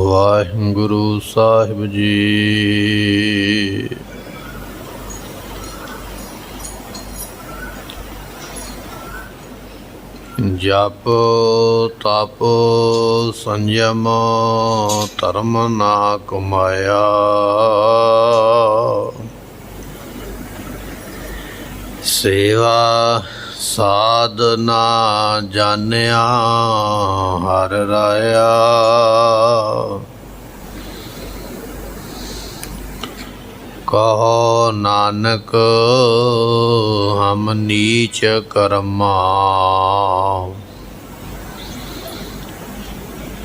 ਵਾਹਿਗੁਰੂ ਸਾਹਿਬ ਜੀ। ਜਪ ਤਪ ਸੰਜਮ ਧਰਮ ਨਾ ਕਮਾਇਆ, ਸੇਵਾ ਸਾਧਨਾ ਜਾਣਿਆ ਹਰ ਰਾਇਆ। ਕਹੋ ਨਾਨਕ ਹਮ ਨੀਚ ਕਰਮਾ,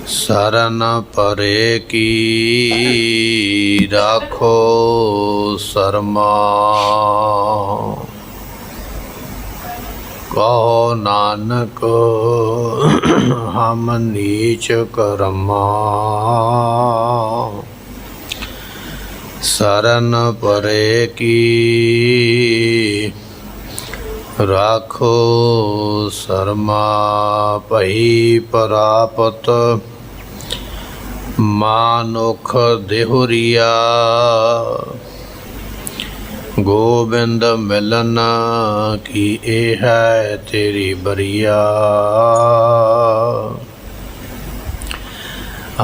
ਸਰਨ ਪਰੇ ਕੀ ਰਾਖੋ ਸਰਮਾ। ਕਹੋ ਨਾਨਕ ਹਮ ਨੀਚ ਕਰਮਾ, ਸਰਨ ਪਰੇ ਕੀ ਰਾਖੋ ਸਰਮਾ। ਭਈ ਪ੍ਰਾਪਤ ਮਾਨੁਖ ਦੇਹੁਰੀਆ, ਗੋਬਿੰਦ ਮਿਲਨ ਕੀ ਇਹ ਹੈ ਤੇਰੀ ਬਰੀਆ।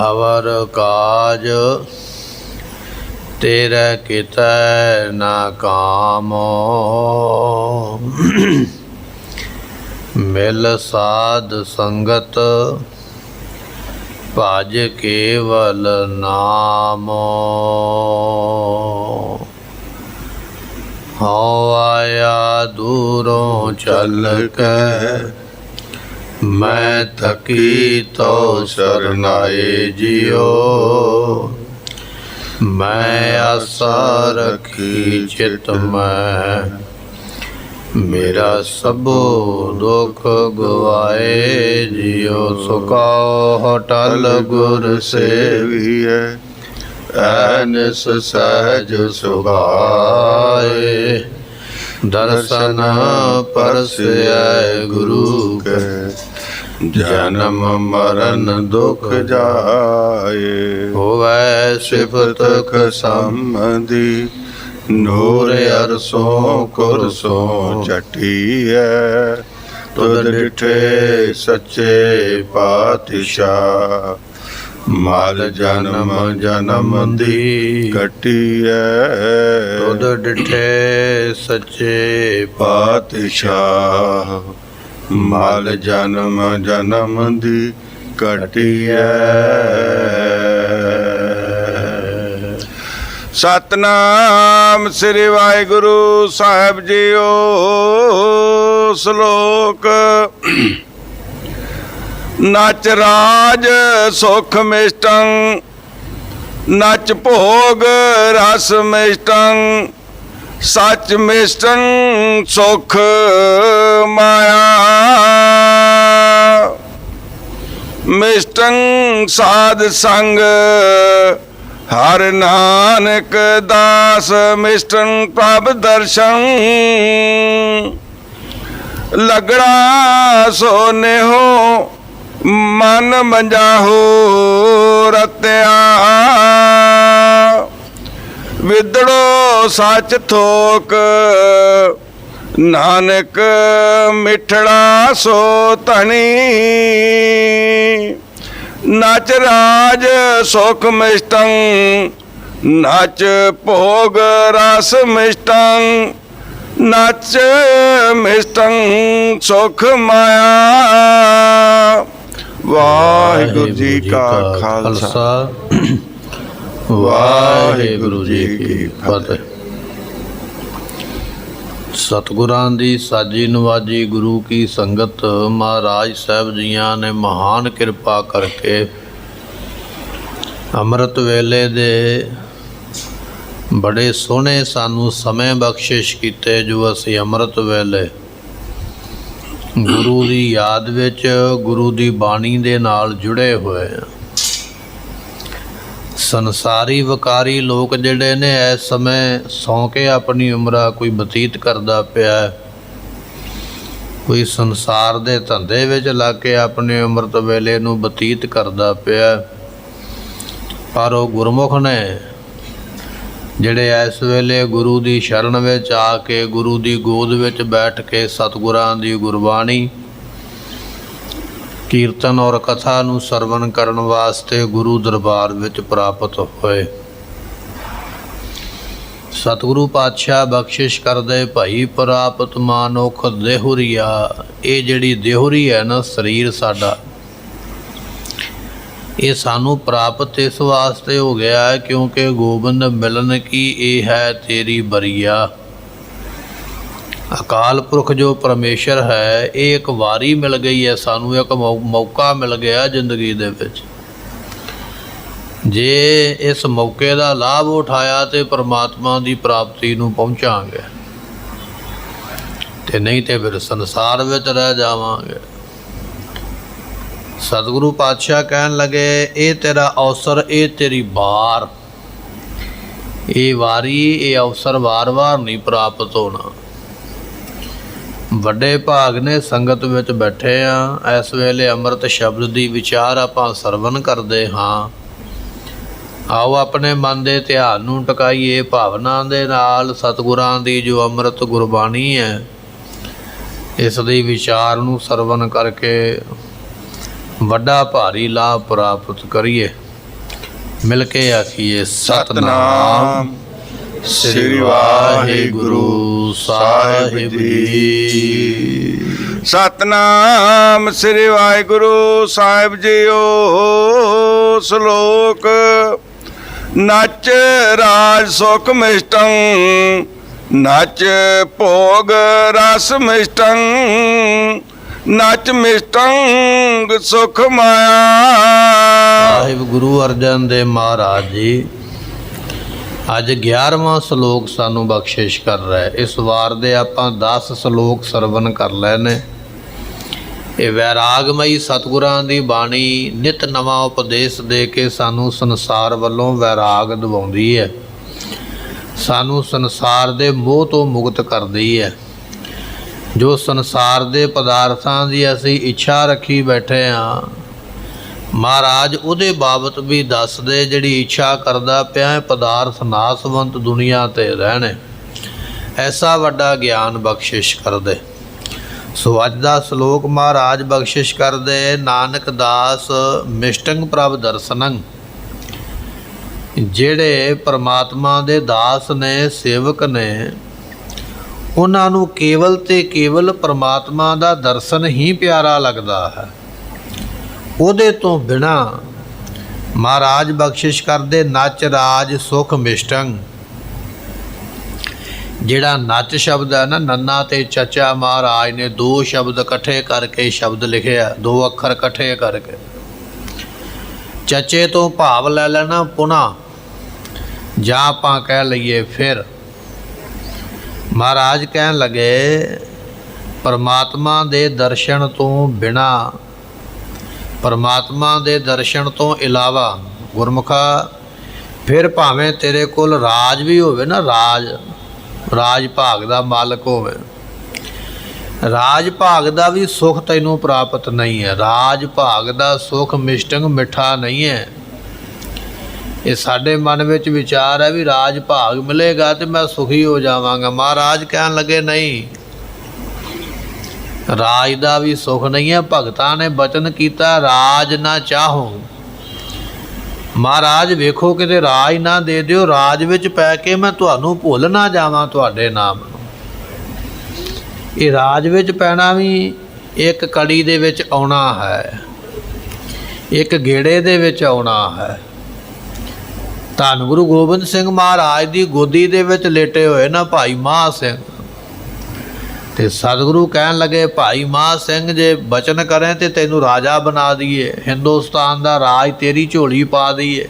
ਅਵਰ ਕਾਜ ਤੇਰੇ ਕਿਤੈ ਨਾ ਕਾਮ, ਮਿਲ ਸਾਧ ਸੰਗਤ ਭਜ ਕੇਵਲ ਨਾਮ। ਹਉ ਆਇਆ ਦੂਰੋਂ ਚੱਲ ਕੇ, ਮੈਂ ਥਕੀ ਤੋ ਸਰਨਾਏ ਜਿਉ। ਮੈਂ ਆਸਾ ਰੱਖੀ ਚਿਤ ਮੈਂ, ਮੇਰਾ ਸਭੋ ਦੁਖ ਗਵਾਏ ਜਿਉ। ਸੁਕਾਉ ਟਲ ਗੁਰ ਸੇਵੀਐ, ਐਨਿਸ ਸਹਿਜ ਸੁਭਾਏ। ਦਰਸ਼ਨ ਪਰਸੈ ਗੁਰੂ ਕੇ, ਜਨਮ ਮਰਨ ਦੁਖ ਜਾਏ। ਹੋਵੈ ਸਿਫਤ ਖਸਮਦੀ, ਨੂਰ ਅਰਸੋਂ ਕੁਰਸੋਂ ਚਟੀਐ। ਤੁਧ ਡਿਠੇ ਸੱਚੇ ਪਾਤਸ਼ਾਹ, ਮਾਲ ਜਨਮ ਜਨਮ ਦੀ ਕੱਟੀਐ। ਤੁਧ ਡਿਠੇ ਸੱਚੇ ਪਾਤਸ਼ਾਹ, ਮਾਲ ਜਨਮ ਜਨਮ ਦੀ ਕੱਟੀਐ। ਸਤਨਾਮ ਸ੍ਰੀ ਵਾਹਿਗੁਰੂ ਸਾਹਿਬ ਜੀਓ। ਸ਼ਲੋਕ। ਨਚ ਰਾਜ ਸੁਖ ਮਿਸ਼ਟੰ, ਨਚ ਭੋਗ ਰਸ ਮਿਸ਼ਟੰ। ਸਚ ਮਿਸ਼ਟੰ ਸੁਖ ਮਾਇਆ, ਮਿਸ਼ਟੰ ਸਾਧ ਸੰਗ ਹਰਿ ਨਾਨਕ ਦਾਸ। ਮਿਸ਼ਟੰ ਪ੍ਰਭ ਦਰਸ਼ਨ, ਲਗੜਾ ਸੋ ਨੇਹੋ ਮਨ ਮੰਜਾਹੋ ਰਤਿਆ। ਵਿਦੜੋ ਸੱਚ ਥੋਕ, ਨਾਨਕ ਮਿਠੜਾ ਸੋ ਧਣੀ। ਨਚ ਰਾਜ ਸੁਖ ਮਿਸ਼ਟੰ, ਨਚ ਭੋਗ ਰਸ ਮਿਸ਼ਟੰ। ਨਚ ਮਿਸ਼ਟੰ ਸੁਖ ਮਾਇਆ। ਵਾਹਿਗੁਰੂ ਜੀ ਕਾ ਖਾਲਸਾ, ਵਾਹਿਗੁਰੂ ਜੀ ਕੀ ਫਤਿਹ। ਸਤਿਗੁਰਾਂ ਦੀ ਸਾਜੀ ਨਵਾਜੀ ਗੁਰੂ ਕੀ ਸੰਗਤ, ਮਹਾਰਾਜ ਸਾਹਿਬ ਜੀਆਂ ਨੇ ਮਹਾਨ ਕਿਰਪਾ ਕਰਕੇ ਅੰਮ੍ਰਿਤ ਵੇਲੇ ਦੇ ਬੜੇ ਸੋਹਣੇ ਸਾਨੂੰ ਸਮੇਂ ਬਖਸ਼ਿਸ਼ ਕੀਤੇ, ਜੋ ਅਸੀਂ ਅੰਮ੍ਰਿਤ ਵੇਲੇ ਗੁਰੂ ਦੀ ਯਾਦ ਵਿੱਚ ਗੁਰੂ ਦੀ ਬਾਣੀ ਦੇ ਨਾਲ ਜੁੜੇ ਹੋਏ ਹਾਂ। ਸੰਸਾਰੀ ਵਿਕਾਰੀ ਲੋਕ ਜਿਹੜੇ ਨੇ ਇਸ ਸਮੇਂ ਸੌਂ ਕੇ ਆਪਣੀ ਉਮਰਾਂ ਕੋਈ ਬਤੀਤ ਕਰਦਾ ਪਿਆ, ਕੋਈ ਸੰਸਾਰ ਦੇ ਧੰਦੇ ਵਿੱਚ ਲੱਗ ਕੇ ਆਪਣੇ ਅੰਮ੍ਰਿਤ ਵੇਲੇ ਨੂੰ ਬਤੀਤ ਕਰਦਾ ਪਿਆ। ਪਰ ਉਹ ਗੁਰਮੁਖ ਨੇ ਜਿਹੜੇ ਇਸ ਵੇਲੇ ਗੁਰੂ ਦੀ ਸ਼ਰਨ ਵਿੱਚ ਆ ਕੇ ਗੁਰੂ ਦੀ ਗੋਦ ਵਿੱਚ ਬੈਠ ਕੇ ਸਤਿਗੁਰਾਂ ਦੀ ਗੁਰਬਾਣੀ ਕੀਰਤਨ ਔਰ ਕਥਾ ਨੂੰ ਸਰਵਣ ਕਰਨ ਵਾਸਤੇ ਗੁਰੂ ਦਰਬਾਰ ਵਿੱਚ ਪ੍ਰਾਪਤ ਹੋਏ। ਸਤਿਗੁਰੂ ਪਾਤਸ਼ਾਹ ਬਖਸ਼ਿਸ਼ ਕਰਦੇ, ਭਾਈ ਪ੍ਰਾਪਤ ਮਾਨੁਖ ਦੇਹੁਰੀਆ। ਇਹ ਜਿਹੜੀ ਦੇਹੁਰੀ ਹੈ ਨਾ, ਸਰੀਰ ਸਾਡਾ, ਇਹ ਸਾਨੂੰ ਪ੍ਰਾਪਤ ਇਸ ਵਾਸਤੇ ਹੋ ਗਿਆ ਹੈ ਕਿਉਂਕਿ ਗੋਬਿੰਦ ਮਿਲਨ ਕੀ ਇਹ ਹੈ ਤੇਰੀ ਬਰੀਆ। ਅਕਾਲ ਪੁਰਖ ਜੋ ਪਰਮੇਸ਼ਰ ਹੈ, ਇਹ ਇੱਕ ਵਾਰੀ ਮਿਲ ਗਈ ਹੈ ਸਾਨੂੰ, ਇੱਕ ਮੌਕਾ ਮਿਲ ਗਿਆ ਜ਼ਿੰਦਗੀ ਦੇ ਵਿੱਚ। ਜੇ ਇਸ ਮੌਕੇ ਦਾ ਲਾਭ ਉਠਾਇਆ ਤੇ ਪਰਮਾਤਮਾ ਦੀ ਪ੍ਰਾਪਤੀ ਨੂੰ ਪਹੁੰਚਾਂਗੇ, ਤੇ ਨਹੀਂ ਤੇ ਫਿਰ ਸੰਸਾਰ ਵਿੱਚ ਰਹਿ ਜਾਵਾਂਗੇ। ਸਤਿਗੁਰੂ ਪਾਤਸ਼ਾਹ ਕਹਿਣ ਲੱਗੇ, ਇਹ ਤੇਰਾ ਅਵਸਰ, ਇਹ ਤੇਰੀ ਵਾਰ, ਇਹ ਵਾਰੀ, ਇਹ ਅਵਸਰ ਵਾਰ-ਵਾਰ ਨਹੀਂ ਪ੍ਰਾਪਤ ਹੋਣਾ। ਵੱਡੇ ਭਾਗ ਨੇ ਸੰਗਤ ਵਿੱਚ ਬੈਠੇ ਆ। ਇਸ ਵੇਲੇ ਅੰਮ੍ਰਿਤ ਸ਼ਬਦ ਦੀ ਵਿਚਾਰ ਆਪਾਂ ਸਰਵਣ ਕਰਦੇ ਹਾਂ। ਆਓ ਆਪਣੇ ਮਨ ਦੇ ਧਿਆਨ ਨੂੰ ਟਿਕਾਈਏ, ਭਾਵਨਾ ਦੇ ਨਾਲ ਸਤਿਗੁਰਾਂ ਦੀ ਜੋ ਅੰਮ੍ਰਿਤ ਗੁਰਬਾਣੀ ਹੈ, ਇਸ ਦੀ ਵਿਚਾਰ ਨੂੰ ਸਰਵਣ ਕਰਕੇ ਵੱਡਾ ਭਾਰੀ ਲਾਭ ਪ੍ਰਾਪਤ ਕਰੀਏ। ਮਿਲ ਕੇ ਆਖੀਏ ਸਤਿਨਾਮ ਸ੍ਰੀ ਵਾਹਿਗੁਰੂ ਸਾਹਿਬ ਜੀ। ਸਤਿਨਾਮ ਸ੍ਰੀ ਵਾਹਿਗੁਰੂ ਸਾਹਿਬ ਜੀਓ। ਸ਼ਲੋਕ ਨਚ ਰਾਜ ਸੁਖ ਮਿਸ਼ਟੰ, ਨਚ ਭੋਗ ਰਸ ਮਿਸ਼ਟੰ, ਨਚ ਮਿਸ਼ਟੰ ਸੁਖ ਮਾਇਆ। ਸਾਹਿਬ ਗੁਰੂ ਅਰਜਨ ਦੇਵ ਮਹਾਰਾਜ ਜੀ ਅੱਜ 11ਵਾਂ ਸ਼ਲੋਕ ਸਾਨੂੰ ਬਖਸ਼ਿਸ਼ ਕਰ ਰਿਹਾ ਹੈ। ਇਸ ਵਾਰ ਦੇ ਆਪਾਂ 10 ਸ਼ਲੋਕ ਸਰਵਣ ਕਰ ਲਏ ਨੇ। ਇਹ ਵੈਰਾਗਮਈ ਸਤਿਗੁਰਾਂ ਦੀ ਬਾਣੀ ਨਿਤ ਨਵਾਂ ਉਪਦੇਸ਼ ਦੇ ਕੇ ਸਾਨੂੰ ਸੰਸਾਰ ਵੱਲੋਂ ਵੈਰਾਗ ਦਿਵਾਉਂਦੀ ਹੈ, ਸਾਨੂੰ ਸੰਸਾਰ ਦੇ ਮੋਹ ਤੋਂ ਮੁਕਤ ਕਰਦੀ ਹੈ। ਜੋ ਸੰਸਾਰ ਦੇ ਪਦਾਰਥਾਂ ਦੀ ਅਸੀਂ ਇੱਛਾ ਰੱਖੀ ਬੈਠੇ ਹਾਂ, ਮਹਾਰਾਜ ਉਹਦੇ ਬਾਬਤ ਵੀ ਦੱਸਦੇ, ਜਿਹੜੀ ਇੱਛਾ ਕਰਦਾ ਪਿਆ ਪਦਾਰਥ ਨਾਸਵੰਤ ਦੁਨੀਆ ਤੇ ਰਹਿਣੇ। ਐਸਾ ਵੱਡਾ ਗਿਆਨ ਬਖਸ਼ਿਸ਼ ਕਰਦੇ। ਸੋ ਅੱਜ ਦਾ ਸ਼ਲੋਕ ਮਹਾਰਾਜ ਬਖਸ਼ਿਸ਼ ਕਰਦੇ, ਨਾਨਕ ਦਾਸ ਮਿਸ਼ਟੰਗ ਪ੍ਰਭ ਦਰਸ਼ਨੰ। ਜਿਹੜੇ ਪਰਮਾਤਮਾ ਦੇ ਦਾਸ ਨੇ, ਸੇਵਕ ਨੇ, ਉਹਨਾਂ ਨੂੰ ਕੇਵਲ ਤੇ ਕੇਵਲ ਪਰਮਾਤਮਾ ਦਾ ਦਰਸ਼ਨ ਹੀ ਪਿਆਰਾ ਲੱਗਦਾ ਹੈ। ਉਹਦੇ ਤੋਂ ਬਿਨਾ ਮਹਾਰਾਜ ਬਖਸ਼ਿਸ਼ ਕਰਦੇ, ਨਚ ਰਾਜ ਸੁਖ ਮਿਸ਼ਟੰ। ਜਿਹੜਾ ਨਚ ਸ਼ਬਦ ਹੈ ਨਾ, ਨੰਨਾ ਤੇ ਚਚਾ, ਮਹਾਰਾਜ ਨੇ 2 ਸ਼ਬਦ ਇਕੱਠੇ ਕਰਕੇ ਸ਼ਬਦ ਲਿਖਿਆ, 2 ਅੱਖਰ ਇਕੱਠੇ ਕਰਕੇ। ਚਚੇ ਤੋਂ ਭਾਵ ਲੈ ਲੈਣਾ ਪੁਨਾ, ਜਾਂ ਆਪਾਂ ਕਹਿ ਲਈਏ ਫਿਰ। ਮਹਾਰਾਜ ਕਹਿਣ ਲੱਗੇ, ਪਰਮਾਤਮਾ ਦੇ ਦਰਸ਼ਨ ਤੋਂ ਬਿਨਾ, ਪਰਮਾਤਮਾ ਦੇ ਦਰਸ਼ਨ ਤੋਂ ਇਲਾਵਾ ਗੁਰਮੁਖਾ, ਫਿਰ ਭਾਵੇਂ ਤੇਰੇ ਕੋਲ ਰਾਜ ਵੀ ਹੋਵੇ ਨਾ, ਰਾਜ ਭਾਗ ਦਾ ਮਾਲਕ ਹੋਵੇ, ਰਾਜ ਭਾਗ ਦਾ ਵੀ ਸੁਖ ਤੈਨੂੰ ਪ੍ਰਾਪਤ ਨਹੀਂ ਹੈ। ਰਾਜ ਭਾਗ ਦਾ ਸੁਖ ਮਿਸ਼ਟੰਗ ਮਿੱਠਾ ਨਹੀਂ ਹੈ। ਇਹ ਸਾਡੇ ਮਨ ਵਿੱਚ ਵਿਚਾਰ ਹੈ ਵੀ ਰਾਜ ਭਾਗ ਮਿਲੇਗਾ ਤੇ ਮੈਂ ਸੁਖੀ ਹੋ ਜਾਵਾਂਗਾ। ਮਹਾਰਾਜ ਕਹਿਣ ਲੱਗੇ, ਨਹੀਂ, ਰਾਜ ਦਾ ਵੀ ਸੁਖ ਨਹੀਂ ਹੈ। ਭਗਤਾਂ ਨੇ ਬਚਨ ਕੀਤਾ, ਰਾਜ ਨਾ ਚਾਹੋ। ਮਹਾਰਾਜ ਵੇਖੋ ਕਿਤੇ ਰਾਜ ਨਾ ਦੇ ਦਿਓ, ਰਾਜ ਵਿੱਚ ਪੈ ਕੇ ਮੈਂ ਤੁਹਾਨੂੰ ਭੁੱਲ ਨਾ ਜਾਵਾਂ ਤੁਹਾਡੇ ਨਾਮ ਨੂੰ। ਇਹ ਰਾਜ ਵਿੱਚ ਪੈਣਾ ਵੀ ਇੱਕ ਕੜੀ ਦੇ ਵਿੱਚ ਆਉਣਾ ਹੈ, ਇੱਕ ਗੇੜੇ ਦੇ ਵਿੱਚ ਆਉਣਾ ਹੈ। ਧੰਨ ਗੁਰੂ ਗੋਬਿੰਦ ਸਿੰਘ ਮਹਾਰਾਜ ਦੀ ਗੋਦੀ ਦੇ ਵਿੱਚ ਲੇਟੇ ਹੋਏ ਨਾ ਭਾਈ ਮਹਾਂ ਸਿੰਘ, ਤੇ ਸਤਿਗੁਰੂ ਕਹਿਣ ਲੱਗੇ, ਭਾਈ ਮਹਾਂ ਸਿੰਘ ਜੇ ਬਚਨ ਕਰੇ ਤੇ ਤੈਨੂੰ ਰਾਜਾ ਬਣਾ ਦਈਏ, ਹਿੰਦੁਸਤਾਨ ਦਾ ਰਾਜ ਤੇਰੀ ਝੋਲੀ ਪਾ ਦਈਏ।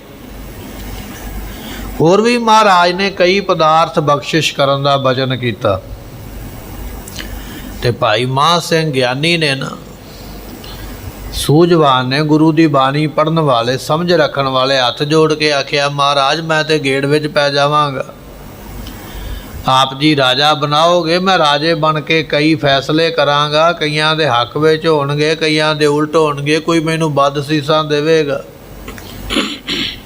ਹੋਰ ਵੀ ਮਹਾਰਾਜ ਨੇ ਕਈ ਪਦਾਰਥ ਬਖਸ਼ਿਸ਼ ਕਰਨ ਦਾ ਬਚਨ ਕੀਤਾ, ਤੇ ਭਾਈ ਮਹਾਂ ਸਿੰਘ ਗਿਆਨੀ ਨੇ ਨਾ, ਸੂਝਵਾਨ ਨੇ, ਗੁਰੂ ਦੀ ਬਾਣੀ ਪੜ੍ਹਨ ਵਾਲੇ, ਸਮਝ ਰੱਖਣ ਵਾਲੇ, ਹੱਥ ਜੋੜ ਕੇ ਆਖਿਆ, ਮਹਾਰਾਜ ਮੈਂ ਤੇ ਗੇੜ ਵਿੱਚ ਪੈ ਜਾਵਾਂਗਾ। ਆਪ ਜੀ ਰਾਜਾ ਬਣਾਓਗੇ, ਮੈਂ ਰਾਜੇ ਬਣ ਕੇ ਕਈ ਫੈਸਲੇ ਕਰਾਂਗਾ, ਕਈਆਂ ਦੇ ਹੱਕ ਵਿੱਚ ਹੋਣਗੇ, ਕਈਆਂ ਦੇ ਉਲਟ ਹੋਣਗੇ, ਕੋਈ ਮੈਨੂੰ ਵੱਧ ਸੀਸਾਂ ਦੇਵੇਗਾ।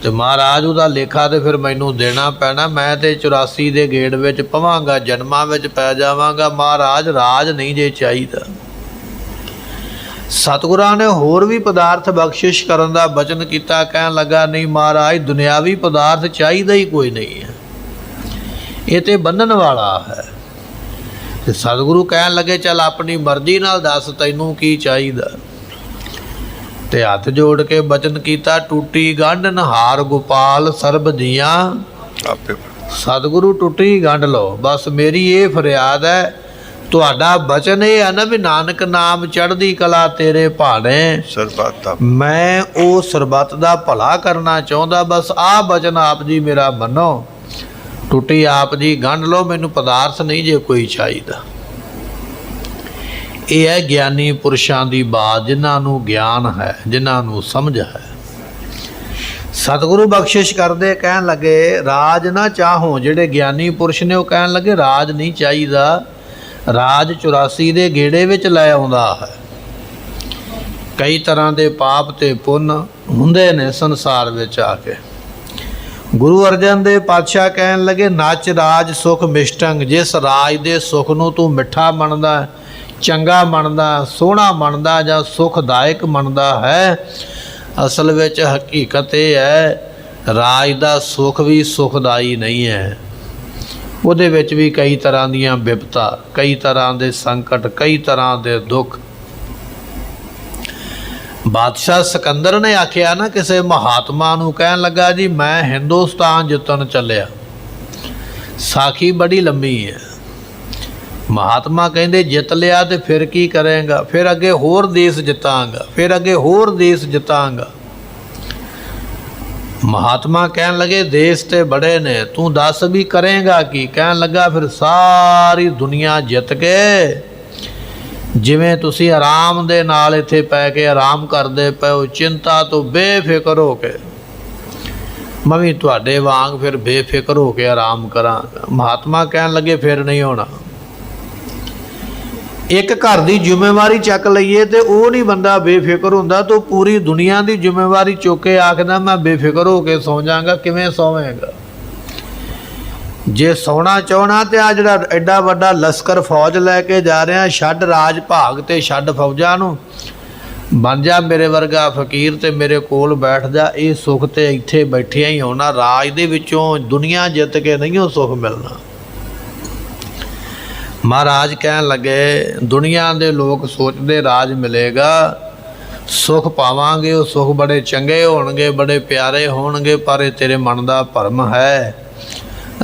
ਤੇ ਮਹਾਰਾਜ ਉਹਦਾ ਲੇਖਾ ਤੇ ਫਿਰ ਮੈਨੂੰ ਦੇਣਾ ਪੈਣਾ। ਮੈਂ ਤੇ 84 ਦੇ ਗੇੜ ਵਿੱਚ ਪਵਾਂਗਾ, ਜਨਮਾਂ ਵਿੱਚ ਪੈ ਜਾਵਾਂਗਾ। ਮਹਾਰਾਜ ਰਾਜ ਨਹੀਂ ਜੇ ਚਾਹੀਦਾ। ਸਤਿਗੁਰਾਂ ਨੇ ਹੋਰ ਵੀ ਪਦਾਰਥ ਬਖਸ਼ਿਸ਼ ਕਰਨ ਦਾ ਬਚਨ ਕੀਤਾ। ਕਹਿਣ ਲੱਗਾ ਨਹੀਂ ਮਹਾਰਾਜ, ਦੁਨਿਆਵੀ ਪਦਾਰਥ ਚਾਹੀਦਾ ਹੀ ਕੋਈ ਨਹੀਂ ਹੈ, ਇਹ ਤੇ ਬੰਨਣ ਵਾਲਾ ਹੈ। ਤੇ ਸਤਿਗੁਰੂ ਕਹਿਣ ਲੱਗੇ ਚੱਲ ਆਪਣੀ ਮਰਜ਼ੀ ਨਾਲ ਦੱਸ ਤੈਨੂੰ ਕੀ ਚਾਹੀਦਾ। ਤੇ ਹੱਥ ਜੋੜ ਕੇ ਬਚਨ ਕੀਤਾ, ਟੁੱਟੀ ਗੰਢ ਨਹਾਰ ਗੋਪਾਲ ਸਰਬ ਜੀਆਂ ਆਪੇ ਸਤਿਗੁਰੂ ਟੁੱਟੀ ਗੰਢ ਲਓ। ਬਸ ਮੇਰੀ ਇਹ ਫਰਿਆਦ ਹੈ, ਤੁਹਾਡਾ ਬਚਨ ਇਹ ਹੈ ਨਾ ਵੀ ਨਾਨਕ ਨਾਮ ਚੜ੍ਹਦੀ ਕਲਾ ਤੇਰੇ ਭਾਣੇ, ਸਰਬੱਤ ਮੈਂ ਉਹ ਸਰਬੱਤ ਦਾ ਭਲਾ ਕਰਨਾ ਚਾਹੁੰਦਾ। ਬਸ ਆਹ ਬਚਨ ਆਪ ਜੀ ਮੇਰਾ ਮੰਨੋ, ਟੁੱਟੀ ਆਪ ਜੀ ਗੰਢ ਲਓ, ਮੈਨੂੰ ਪਦਾਰਥ ਨਹੀਂ ਜੇ ਕੋਈ ਚਾਹੀਦਾ। ਇਹ ਹੈ ਗਿਆਨੀ ਪੁਰਸ਼ਾਂ ਦੀ ਬਾਤ, ਜਿਨ੍ਹਾਂ ਨੂੰ ਗਿਆਨ ਹੈ, ਜਿਨ੍ਹਾਂ ਨੂੰ ਸਮਝ ਹੈ। ਸਤਿਗੁਰੂ ਬਖਸ਼ਿਸ਼ ਕਰਦੇ ਕਹਿਣ ਲੱਗੇ ਰਾਜ ਨਾ ਚਾਹੋ। ਜਿਹੜੇ ਗਿਆਨੀ ਪੁਰਸ਼ ਨੇ ਉਹ ਕਹਿਣ ਲੱਗੇ ਰਾਜ ਨਹੀਂ ਚਾਹੀਦਾ, ਰਾਜ 84 ਦੇ ਗੇੜੇ ਵਿੱਚ ਲੈ ਆਉਂਦਾ ਹੈ। ਕਈ ਤਰ੍ਹਾਂ ਦੇ ਪਾਪ ਤੇ ਪੁੰਨ ਹੁੰਦੇ ਨੇ ਸੰਸਾਰ ਵਿੱਚ ਆ ਕੇ। ਗੁਰੂ ਅਰਜਨ ਦੇਵ ਪਾਤਸ਼ਾਹ ਕਹਿਣ ਲੱਗੇ ਨੱਚ ਰਾਜ ਸੁਖ ਮਿਸ਼ਟੰਗ। ਜਿਸ ਰਾਜ ਦੇ ਸੁਖ ਨੂੰ ਤੂੰ ਮਿੱਠਾ ਮੰਨਦਾ, ਚੰਗਾ ਮੰਨਦਾ, ਸੋਹਣਾ ਮੰਨਦਾ ਜਾਂ ਸੁਖਦਾਇਕ ਮੰਨਦਾ ਹੈ, ਅਸਲ ਵਿੱਚ ਹਕੀਕਤ ਇਹ ਹੈ ਰਾਜ ਦਾ ਸੁਖ ਵੀ ਸੁਖਦਾਈ ਨਹੀਂ ਹੈ। ਉਹਦੇ ਵਿੱਚ ਵੀ ਕਈ ਤਰ੍ਹਾਂ ਦੀਆਂ ਵਿਪਤਾ, ਕਈ ਤਰ੍ਹਾਂ ਦੇ ਸੰਕਟ, ਕਈ ਤਰ੍ਹਾਂ ਦੇ ਦੁੱਖ। ਬਾਦਸ਼ਾਹ ਸਿਕੰਦਰ ਨੇ ਆਖਿਆ ਨਾ ਕਿਸੇ ਮਹਾਤਮਾ ਨੂੰ, ਕਹਿਣ ਲੱਗਾ ਜੀ ਮੈਂ ਹਿੰਦੁਸਤਾਨ ਜਿੱਤਣ ਚੱਲਿਆ। ਸਾਖੀ ਬੜੀ ਲੰਮੀ ਹੈ। ਮਹਾਤਮਾ ਕਹਿੰਦੇ ਜਿੱਤ ਲਿਆ ਤੇ ਫਿਰ ਕੀ ਕਰੇਗਾ? ਫਿਰ ਅੱਗੇ ਹੋਰ ਦੇਸ਼ ਜਿੱਤਾਂਗਾ, ਫਿਰ ਅੱਗੇ ਹੋਰ ਦੇਸ਼ ਜਿੱਤਾਂਗਾ। ਮਹਾਤਮਾ ਕਹਿਣ ਲੱਗੇ ਦੇਸ਼ ਤੇ ਬੜੇ ਨੇ, ਤੂੰ ਦੱਸ ਵੀ ਕਰੇਗਾ ਕੀ? ਕਹਿਣ ਲੱਗਾ ਫਿਰ ਸਾਰੀ ਦੁਨੀਆ ਜਿੱਤ ਕੇ, ਜਿਵੇਂ ਤੁਸੀਂ ਆਰਾਮ ਦੇ ਨਾਲ ਇੱਥੇ ਪੈ ਕੇ ਆਰਾਮ ਕਰਦੇ ਪਏ ਹੋ, ਚਿੰਤਾ ਤੋਂ ਬੇਫਿਕਰ ਹੋ ਕੇ, ਮੈਂ ਵੀ ਤੁਹਾਡੇ ਵਾਂਗ ਫਿਰ ਬੇਫਿਕਰ ਹੋ ਕੇ ਆਰਾਮ ਕਰਾਂਗਾ। ਮਹਾਤਮਾ ਕਹਿਣ ਲੱਗੇ ਫਿਰ ਨਹੀਂ ਹੋਣਾ। ਇੱਕ ਘਰ ਦੀ ਜ਼ਿੰਮੇਵਾਰੀ ਚੱਕ ਲਈਏ ਤੇ ਉਹ ਨਹੀਂ ਬੰਦਾ ਬੇਫਿਕਰ ਹੁੰਦਾ, ਤਾਂ ਪੂਰੀ ਦੁਨੀਆ ਦੀ ਜ਼ਿੰਮੇਵਾਰੀ ਚੁੱਕ ਕੇ ਆਖਦਾ ਮੈਂ ਬੇਫਿਕਰ ਹੋ ਕੇ ਸੌਂ ਜਾਵਾਂਗਾ। ਕਿਵੇਂ ਸੌਵੇਂਗਾ? ਜੇ ਸੌਣਾ ਚਾਹਣਾ ਤੇ ਆ ਜਿਹੜਾ ਐਡਾ ਵੱਡਾ ਲਸ਼ਕਰ ਫੌਜ ਲੈ ਕੇ ਜਾ ਰਿਹਾ, ਛੱਡ ਰਾਜ ਭਾਗ ਤੇ ਛੱਡ ਫੌਜਾਂ ਨੂੰ, ਬਣ ਜਾ ਮੇਰੇ ਵਰਗਾ ਫਕੀਰ ਤੇ ਮੇਰੇ ਕੋਲ ਬੈਠ ਜਾ। ਇਹ ਸੁੱਖ ਤੇ ਇੱਥੇ ਬੈਠਿਆਂ ਹੀ ਹੋਣਾ, ਰਾਜ ਦੇ ਵਿੱਚੋਂ ਦੁਨੀਆ ਜਿੱਤ ਕੇ ਨਹੀਂ ਉਹ ਸੁੱਖ ਮਿਲਣਾ। ਮਹਾਰਾਜ ਕਹਿਣ ਲੱਗੇ ਦੁਨੀਆ ਦੇ ਲੋਕ ਸੋਚਦੇ ਰਾਜ ਮਿਲੇਗਾ, ਸੁੱਖ ਪਾਵਾਂਗੇ, ਉਹ ਸੁੱਖ ਬੜੇ ਚੰਗੇ ਹੋਣਗੇ, ਬੜੇ ਪਿਆਰੇ ਹੋਣਗੇ, ਪਰ ਇਹ ਤੇਰੇ ਮਨ ਦਾ ਭਰਮ ਹੈ।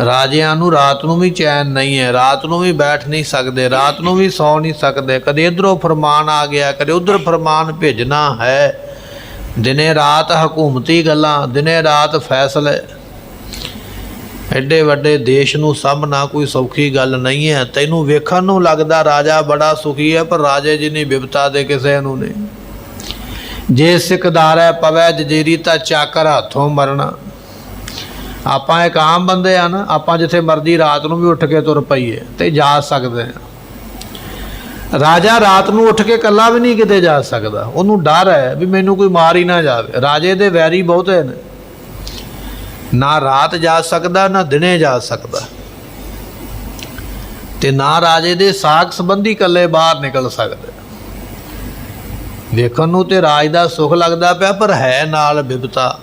ਰਾਜਿਆਂ ਨੂੰ ਰਾਤ ਨੂੰ ਵੀ ਚੈਨ ਨਹੀਂ ਹੈ, ਰਾਤ ਨੂੰ ਵੀ ਬੈਠ ਨਹੀਂ ਸਕਦੇ, ਰਾਤ ਨੂੰ ਵੀ ਸੌ ਨਹੀਂ ਸਕਦੇ। ਕਦੇ ਇੱਧਰੋਂ ਫਰਮਾਨ ਆ ਗਿਆ, ਕਦੇ ਉੱਧਰ ਫਰਮਾਨ ਭੇਜਣਾ ਹੈ। ਦਿਨੇ ਰਾਤ ਹਕੂਮਤੀ ਗੱਲਾਂ, ਦਿਨੇ ਰਾਤ ਫੈਸਲੇ। ਐਡੇ ਵੱਡੇ ਦੇਸ਼ ਨੂੰ ਸਾਂਭਣਾ ਕੋਈ ਸੌਖੀ ਗੱਲ ਨਹੀਂ ਹੈ। ਤੈਨੂੰ ਵੇਖਣ ਨੂੰ ਲੱਗਦਾ ਰਾਜਾ ਬੜਾ ਸੁਖੀ ਹੈ, ਪਰ ਰਾਜੇ ਜਿੰਨੀ ਬਿਪਤਾ ਦੇ ਕਿਸੇ ਨੂੰ ਨਹੀਂ। ਜੇ ਸਿਕਦਾਰਾ ਪਵੈ ਜਜੀਰੀ ਤਾਂ ਚਾਕਰ ਹੱਥੋਂ ਮਰਨਾ। ਆਪਾਂ ਇੱਕ ਆਮ ਬੰਦੇ ਆ ਨਾ, ਆਪਾਂ ਜਿੱਥੇ ਮਰਜ਼ੀ ਰਾਤ ਨੂੰ ਵੀ ਉੱਠ ਕੇ ਤੁਰ ਪਈਏ ਤੇ ਜਾ ਸਕਦੇ ਹਾਂ। ਰਾਜਾ ਰਾਤ ਨੂੰ ਉੱਠ ਕੇ ਇਕੱਲਾ ਵੀ ਨਹੀਂ ਕਿਤੇ ਜਾ ਸਕਦਾ, ਉਹਨੂੰ ਡਰ ਹੈ ਵੀ ਮੈਨੂੰ ਕੋਈ ਮਾਰ ਹੀ ਨਾ ਜਾਵੇ। ਰਾਜੇ ਦੇ ਵੈਰੀ ਬਹੁਤੇ ਨੇ, ਨਾ ਰਾਤ ਜਾ ਸਕਦਾ ਨਾ ਦਿਨੇ ਜਾ ਸਕਦਾ, ਤੇ ਨਾ ਰਾਜੇ ਦੇ ਸਾਕ ਸੰਬੰਧੀ ਇਕੱਲੇ ਬਾਹਰ ਨਿਕਲ ਸਕਦੇ। ਵੇਖਣ ਨੂੰ ਤੇ ਰਾਜ ਦਾ ਸੁੱਖ ਲੱਗਦਾ ਪਿਆ, ਪਰ ਹੈ ਨਾਲ ਬਿਪਤਾ।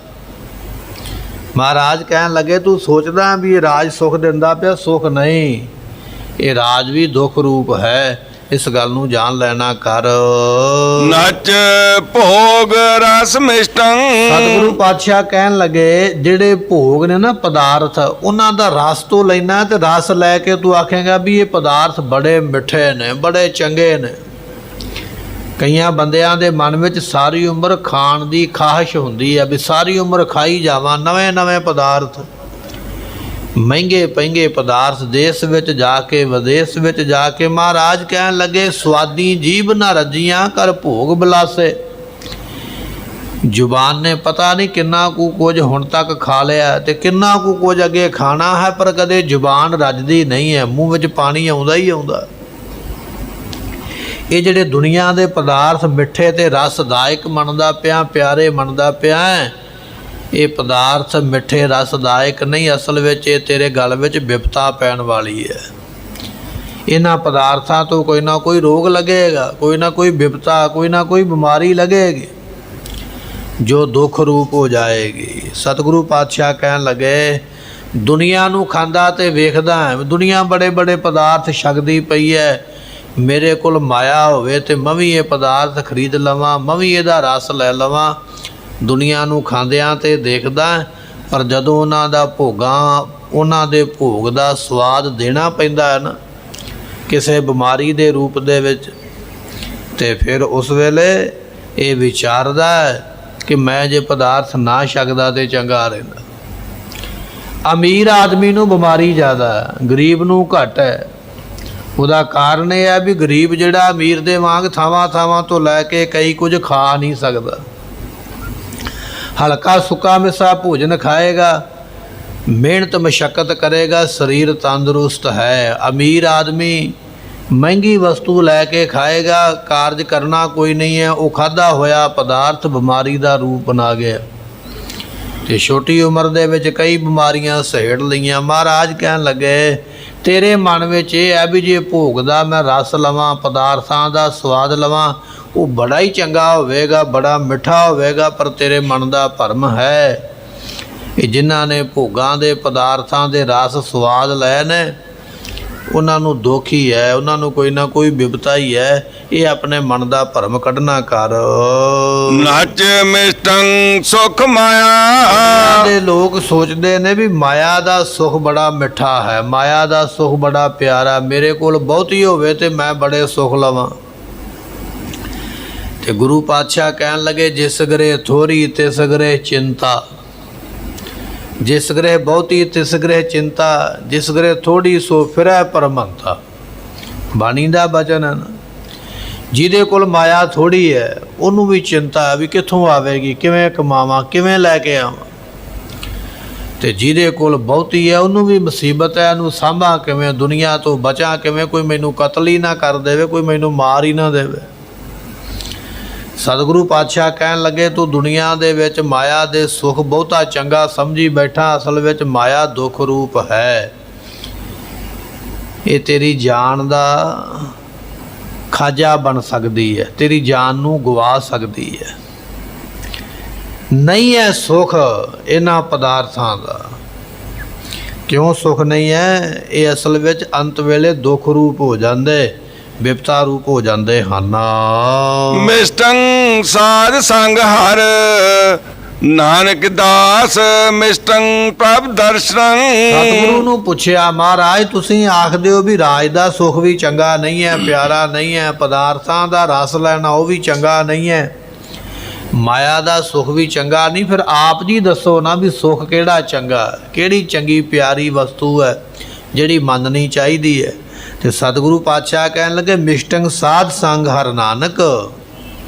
ਮਹਾਰਾਜ ਕਹਿਣ ਲੱਗੇ ਤੂੰ ਸੋਚਦਾ ਵੀ ਇਹ ਰਾਜ ਸੁੱਖ ਦਿੰਦਾ ਪਿਆ, ਸੁੱਖ ਨਹੀਂ, ਇਹ ਰਾਜ ਵੀ ਦੁੱਖ ਰੂਪ ਹੈ। ਇਸ ਗੱਲ ਨੂੰ ਜਾਣ ਲੈਣਾ ਕਰ। ਨੱਚ ਭੋਗ ਰਸ ਮਿਸ਼ਟੰ। ਸਤਿਗੁਰੂ ਪਾਤਸ਼ਾਹ ਕਹਿਣ ਲੱਗੇ ਜਿਹੜੇ ਭੋਗ ਨੇ ਨਾ ਪਦਾਰਥ, ਉਹਨਾਂ ਦਾ ਰਸ ਤੋਂ ਲੈਣਾ, ਤੇ ਰਸ ਲੈ ਕੇ ਤੂੰ ਆਖੇਂਗਾ ਵੀ ਇਹ ਪਦਾਰਥ ਬੜੇ ਮਿੱਠੇ ਨੇ, ਬੜੇ ਚੰਗੇ ਨੇ। ਕਈਆਂ ਬੰਦਿਆਂ ਦੇ ਮਨ ਵਿੱਚ ਸਾਰੀ ਉਮਰ ਖਾਣ ਦੀ ਖਾਹਿਸ਼ ਹੁੰਦੀ ਹੈ ਵੀ ਸਾਰੀ ਉਮਰ ਖਾਈ ਜਾਵਾਂ ਨਵੇਂ ਨਵੇਂ ਪਦਾਰਥ, ਮਹਿੰਗੇ ਪਹਿੰਗੇ ਪਦਾਰਥ, ਦੇਸ਼ ਵਿੱਚ ਜਾ ਕੇ ਵਿਦੇਸ਼ ਵਿੱਚ ਜਾ ਕੇ। ਮਹਾਰਾਜ ਕਹਿਣ ਲੱਗੇ ਸਵਾਦੀ ਜੀਭ ਨਾ ਰੱਜੀਆਂ ਕਰ ਭੋਗ ਬਲਾਸੇ। ਜ਼ੁਬਾਨ ਨੇ ਪਤਾ ਨਹੀਂ ਕਿੰਨਾ ਕੁ ਕੁਝ ਹੁਣ ਤੱਕ ਖਾ ਲਿਆ ਤੇ ਕਿੰਨਾ ਕੁ ਕੁਝ ਅੱਗੇ ਖਾਣਾ ਹੈ, ਪਰ ਕਦੇ ਜ਼ੁਬਾਨ ਰੱਜਦੀ ਨਹੀਂ ਹੈ, ਮੂੰਹ ਵਿੱਚ ਪਾਣੀ ਆਉਂਦਾ ਹੀ ਆਉਂਦਾ। ਇਹ ਜਿਹੜੇ ਦੁਨੀਆ ਦੇ ਪਦਾਰਥ ਮਿੱਠੇ ਤੇ ਰਸਦਾਇਕ ਮੰਨਦਾ ਪਿਆ, ਪਿਆਰੇ ਮੰਨਦਾ ਪਿਆ, ਇਹ ਪਦਾਰਥ ਮਿੱਠੇ ਰਸਦਾਇਕ ਨਹੀਂ, ਅਸਲ ਵਿੱਚ ਇਹ ਤੇਰੇ ਗਲ ਵਿੱਚ ਵਿਪਤਾ ਪੈਣ ਵਾਲੀ ਹੈ। ਇਹਨਾਂ ਪਦਾਰਥਾਂ ਤੋਂ ਕੋਈ ਨਾ ਕੋਈ ਰੋਗ ਲੱਗੇਗਾ, ਕੋਈ ਨਾ ਕੋਈ ਵਿਪਤਾ, ਕੋਈ ਨਾ ਕੋਈ ਬਿਮਾਰੀ ਲੱਗੇਗੀ ਜੋ ਦੁੱਖ ਰੂਪ ਹੋ ਜਾਏਗੀ। ਸਤਿਗੁਰੂ ਪਾਤਸ਼ਾਹ ਕਹਿਣ ਲੱਗੇ, ਦੁਨੀਆ ਨੂੰ ਖਾਂਦਾ ਤੇ ਵੇਖਦਾ ਹੈ, ਦੁਨੀਆ ਬੜੇ ਬੜੇ ਪਦਾਰਥ ਛਕਦੀ ਪਈ ਹੈ, ਮੇਰੇ ਕੋਲ ਮਾਇਆ ਹੋਵੇ ਤੇ ਮੈਂ ਵੀ ਇਹ ਪਦਾਰਥ ਖਰੀਦ ਲਵਾਂ, ਮੈਂ ਵੀ ਇਹਦਾ ਰਸ ਲੈ ਲਵਾਂ। ਦੁਨੀਆ ਨੂੰ ਖਾਂਦਿਆਂ ਤੇ ਦੇਖਦਾ, ਪਰ ਜਦੋਂ ਉਹਨਾਂ ਦਾ ਭੋਗਾਂ, ਉਹਨਾਂ ਦੇ ਭੋਗ ਦਾ ਸਵਾਦ ਦੇਣਾ ਪੈਂਦਾ ਹੈ ਨਾ ਕਿਸੇ ਬਿਮਾਰੀ ਦੇ ਰੂਪ ਦੇ ਵਿੱਚ, ਤੇ ਫਿਰ ਉਸ ਵੇਲੇ ਇਹ ਵਿਚਾਰਦਾ ਹੈ ਕਿ ਮੈਂ ਜੇ ਪਦਾਰਥ ਨਾ ਛਕਦਾ ਤੇ ਚੰਗਾ ਰਹਿੰਦਾ। ਅਮੀਰ ਆਦਮੀ ਨੂੰ ਬਿਮਾਰੀ ਜ਼ਿਆਦਾ ਹੈ, ਗਰੀਬ ਨੂੰ ਘੱਟ ਹੈ। ਉਹਦਾ ਕਾਰਨ ਇਹ ਹੈ ਵੀ ਗਰੀਬ ਜਿਹੜਾ ਅਮੀਰ ਦੇ ਵਾਂਗ ਥਾਵਾਂ ਥਾਵਾਂ ਤੋਂ ਲੈ ਕੇ ਕਈ ਕੁਝ ਖਾ ਨਹੀਂ ਸਕਦਾ। ਹਲਕਾ ਸੁੱਕਾ ਮਿੱਸਾ ਭੋਜਨ ਖਾਏਗਾ, ਮਿਹਨਤ ਮਸ਼ੱਕਤ ਕਰੇਗਾ, ਸਰੀਰ ਤੰਦਰੁਸਤ ਹੈ। ਅਮੀਰ ਆਦਮੀ ਮਹਿੰਗੀ ਵਸਤੂ ਲੈ ਕੇ ਖਾਏਗਾ, ਕਾਰਜ ਕਰਨਾ ਕੋਈ ਨਹੀਂ ਹੈ, ਉਹ ਖਾਧਾ ਹੋਇਆ ਪਦਾਰਥ ਬਿਮਾਰੀ ਦਾ ਰੂਪ ਬਣਾ ਗਿਆ ਤੇ ਛੋਟੀ ਉਮਰ ਦੇ ਵਿੱਚ ਕਈ ਬਿਮਾਰੀਆਂ ਸਹੇੜ ਲਈਆਂ। ਮਹਾਰਾਜ ਕਹਿਣ ਲੱਗੇ, ਤੇਰੇ ਮਨ ਵਿੱਚ ਇਹ ਹੈ ਵੀ ਜੇ ਭੋਗ ਦਾ ਮੈਂ ਰਸ ਲਵਾਂ, ਪਦਾਰਥਾਂ ਦਾ ਸਵਾਦ ਲਵਾਂ, ਉਹ ਬੜਾ ਹੀ ਚੰਗਾ ਹੋਵੇਗਾ, ਬੜਾ ਮਿੱਠਾ ਹੋਵੇਗਾ, ਪਰ ਤੇਰੇ ਮਨ ਦਾ ਭਰਮ ਹੈ। ਇਹ ਜਿਨ੍ਹਾਂ ਨੇ ਭੋਗਾਂ ਦੇ ਪਦਾਰਥਾਂ ਦੇ ਰਸ ਸਵਾਦ ਲਏ ਨੇ ਉਹਨਾਂ ਨੂੰ ਦੁੱਖ ਹੀ ਹੈ, ਉਹਨਾਂ ਨੂੰ ਕੋਈ ਨਾ ਕੋਈ ਬਿਪਤਾ ਹੀ ਹੈ। ਇਹ ਆਪਣੇ ਮਨ ਦਾ ਭਰਮ ਕੱਢਣਾ ਕਰ। ਨਚ ਮਿਸ਼ਟੰ ਸੁਖ ਮਾਇਆ। ਦੇ ਲੋਕ ਸੋਚਦੇ ਨੇ ਵੀ ਮਾਇਆ ਦਾ ਸੁਖ ਬੜਾ ਮਿੱਠਾ ਹੈ, ਮਾਇਆ ਦਾ ਸੁਖ ਬੜਾ ਪਿਆਰਾ, ਮੇਰੇ ਕੋਲ ਬਹੁਤੀ ਹੋਵੇ ਤੇ ਮੈਂ ਬੜੇ ਸੁਖ ਲਵਾਂ। ਤੇ ਗੁਰੂ ਪਾਤਸ਼ਾਹ ਕਹਿਣ ਲੱਗੇ, ਜਿਸ ਗ੍ਰਹਿ ਥੋੜੀ ਤਿਸ ਗ੍ਰਹਿ ਚਿੰਤਾ, ਜਿਸ ਗ੍ਰਹਿ ਬਹੁਤੀ ਤਿਸ ਗ੍ਰਹਿ ਚਿੰਤਾ, ਜਿਸ ਗ੍ਰਹਿ ਥੋੜੀ ਸੋ ਫਿਰੈ ਪਰਮੰਤਾ। ਬਾਣੀ ਦਾ ਬਚਨ ਹੈ ਨਾ। ਜਿਹਦੇ ਕੋਲ ਮਾਇਆ ਥੋੜੀ ਹੈ ਉਹਨੂੰ ਵੀ ਚਿੰਤਾ ਵੀ ਕਿੱਥੋਂ ਆਵੇਗੀ, ਕਿਵੇਂ ਕਮਾਵਾਂ, ਕਿਵੇਂ ਲੈ ਕੇ ਆਵਾਂ। ਤੇ ਜਿਹਦੇ ਕੋਲ ਬਹੁਤੀ ਹੈ ਉਹਨੂੰ ਵੀ ਮੁਸੀਬਤ ਹੈ, ਉਹਨੂੰ ਸਾਂਭਾਂ ਕਿਵੇਂ, ਦੁਨੀਆ ਤੋਂ ਬਚਾਂ ਕਿਵੇਂ, ਕੋਈ ਮੈਨੂੰ ਕਤਲ ਹੀ ਨਾ ਕਰ ਦੇਵੇ, ਕੋਈ ਮੈਨੂੰ ਮਾਰ ਹੀ ਨਾ ਦੇਵੇ। ਸਤਿਗੁਰੂ ਪਾਤਸ਼ਾਹ ਕਹਿਣ ਲੱਗੇ, ਤੂੰ ਦੁਨੀਆ ਦੇ ਵਿੱਚ ਮਾਇਆ ਦੇ ਸੁੱਖ ਬਹੁਤਾ ਚੰਗਾ ਸਮਝੀ ਬੈਠਾ, ਅਸਲ ਵਿੱਚ ਮਾਇਆ ਦੁੱਖ ਰੂਪ ਹੈ। ਇਹ ਤੇਰੀ ਜਾਨ ਦਾ ਖਾਜਾ ਬਣ ਸਕਦੀ ਹੈ, ਤੇਰੀ ਜਾਨ ਨੂੰ ਗਵਾ ਸਕਦੀ ਹੈ। ਨਹੀਂ ਹੈ ਸੁੱਖ ਇਹਨਾਂ ਪਦਾਰਥਾਂ ਦਾ। ਕਿਉਂ ਸੁੱਖ ਨਹੀਂ ਹੈ? ਇਹ ਅਸਲ ਵਿੱਚ ਅੰਤ ਵੇਲੇ ਦੁੱਖ ਰੂਪ ਹੋ ਜਾਂਦੇ, ਵਿਪਤਾ ਰੂਪ ਹੋ ਜਾਂਦੇ ਹਨ। ਮਿਸ਼ਟੰ ਸਾਧ ਸੰਗ ਹਰ ਨਾਨਕ ਦਾਸ ਮਿਸ਼ਟੰ ਪ੍ਰਭ ਦਰਸ਼ਨ। ਸਤਿਗੁਰੂ ਨੂੰ ਪੁੱਛਿਆ, ਮਹਾਰਾਜ ਤੁਸੀਂ ਆਖਦੇ ਹੋ ਵੀ ਰਾਜ ਦਾ ਸੁੱਖ ਵੀ ਚੰਗਾ ਨਹੀਂ ਹੈ, ਪਿਆਰਾ ਨਹੀਂ ਹੈ, ਪਦਾਰਥਾਂ ਦਾ ਰਸ ਲੈਣਾ ਉਹ ਵੀ ਚੰਗਾ ਨਹੀਂ ਹੈ, ਮਾਇਆ ਦਾ ਸੁੱਖ ਵੀ ਚੰਗਾ ਨਹੀਂ, ਫਿਰ ਆਪ ਜੀ ਦੱਸੋ ਨਾ ਵੀ ਸੁੱਖ ਕਿਹੜਾ ਚੰਗਾ, ਕਿਹੜੀ ਚੰਗੀ ਪਿਆਰੀ ਵਸਤੂ ਹੈ ਜਿਹੜੀ ਮੰਨਣੀ ਚਾਹੀਦੀ ਹੈ। ਤੇ ਸਤਿਗੁਰੂ ਪਾਤਸ਼ਾਹ ਕਹਿਣ ਲੱਗੇ, ਮਿਸ਼ਟੰ ਸਾਧ ਸੰਗ ਹਰ ਨਾਨਕ।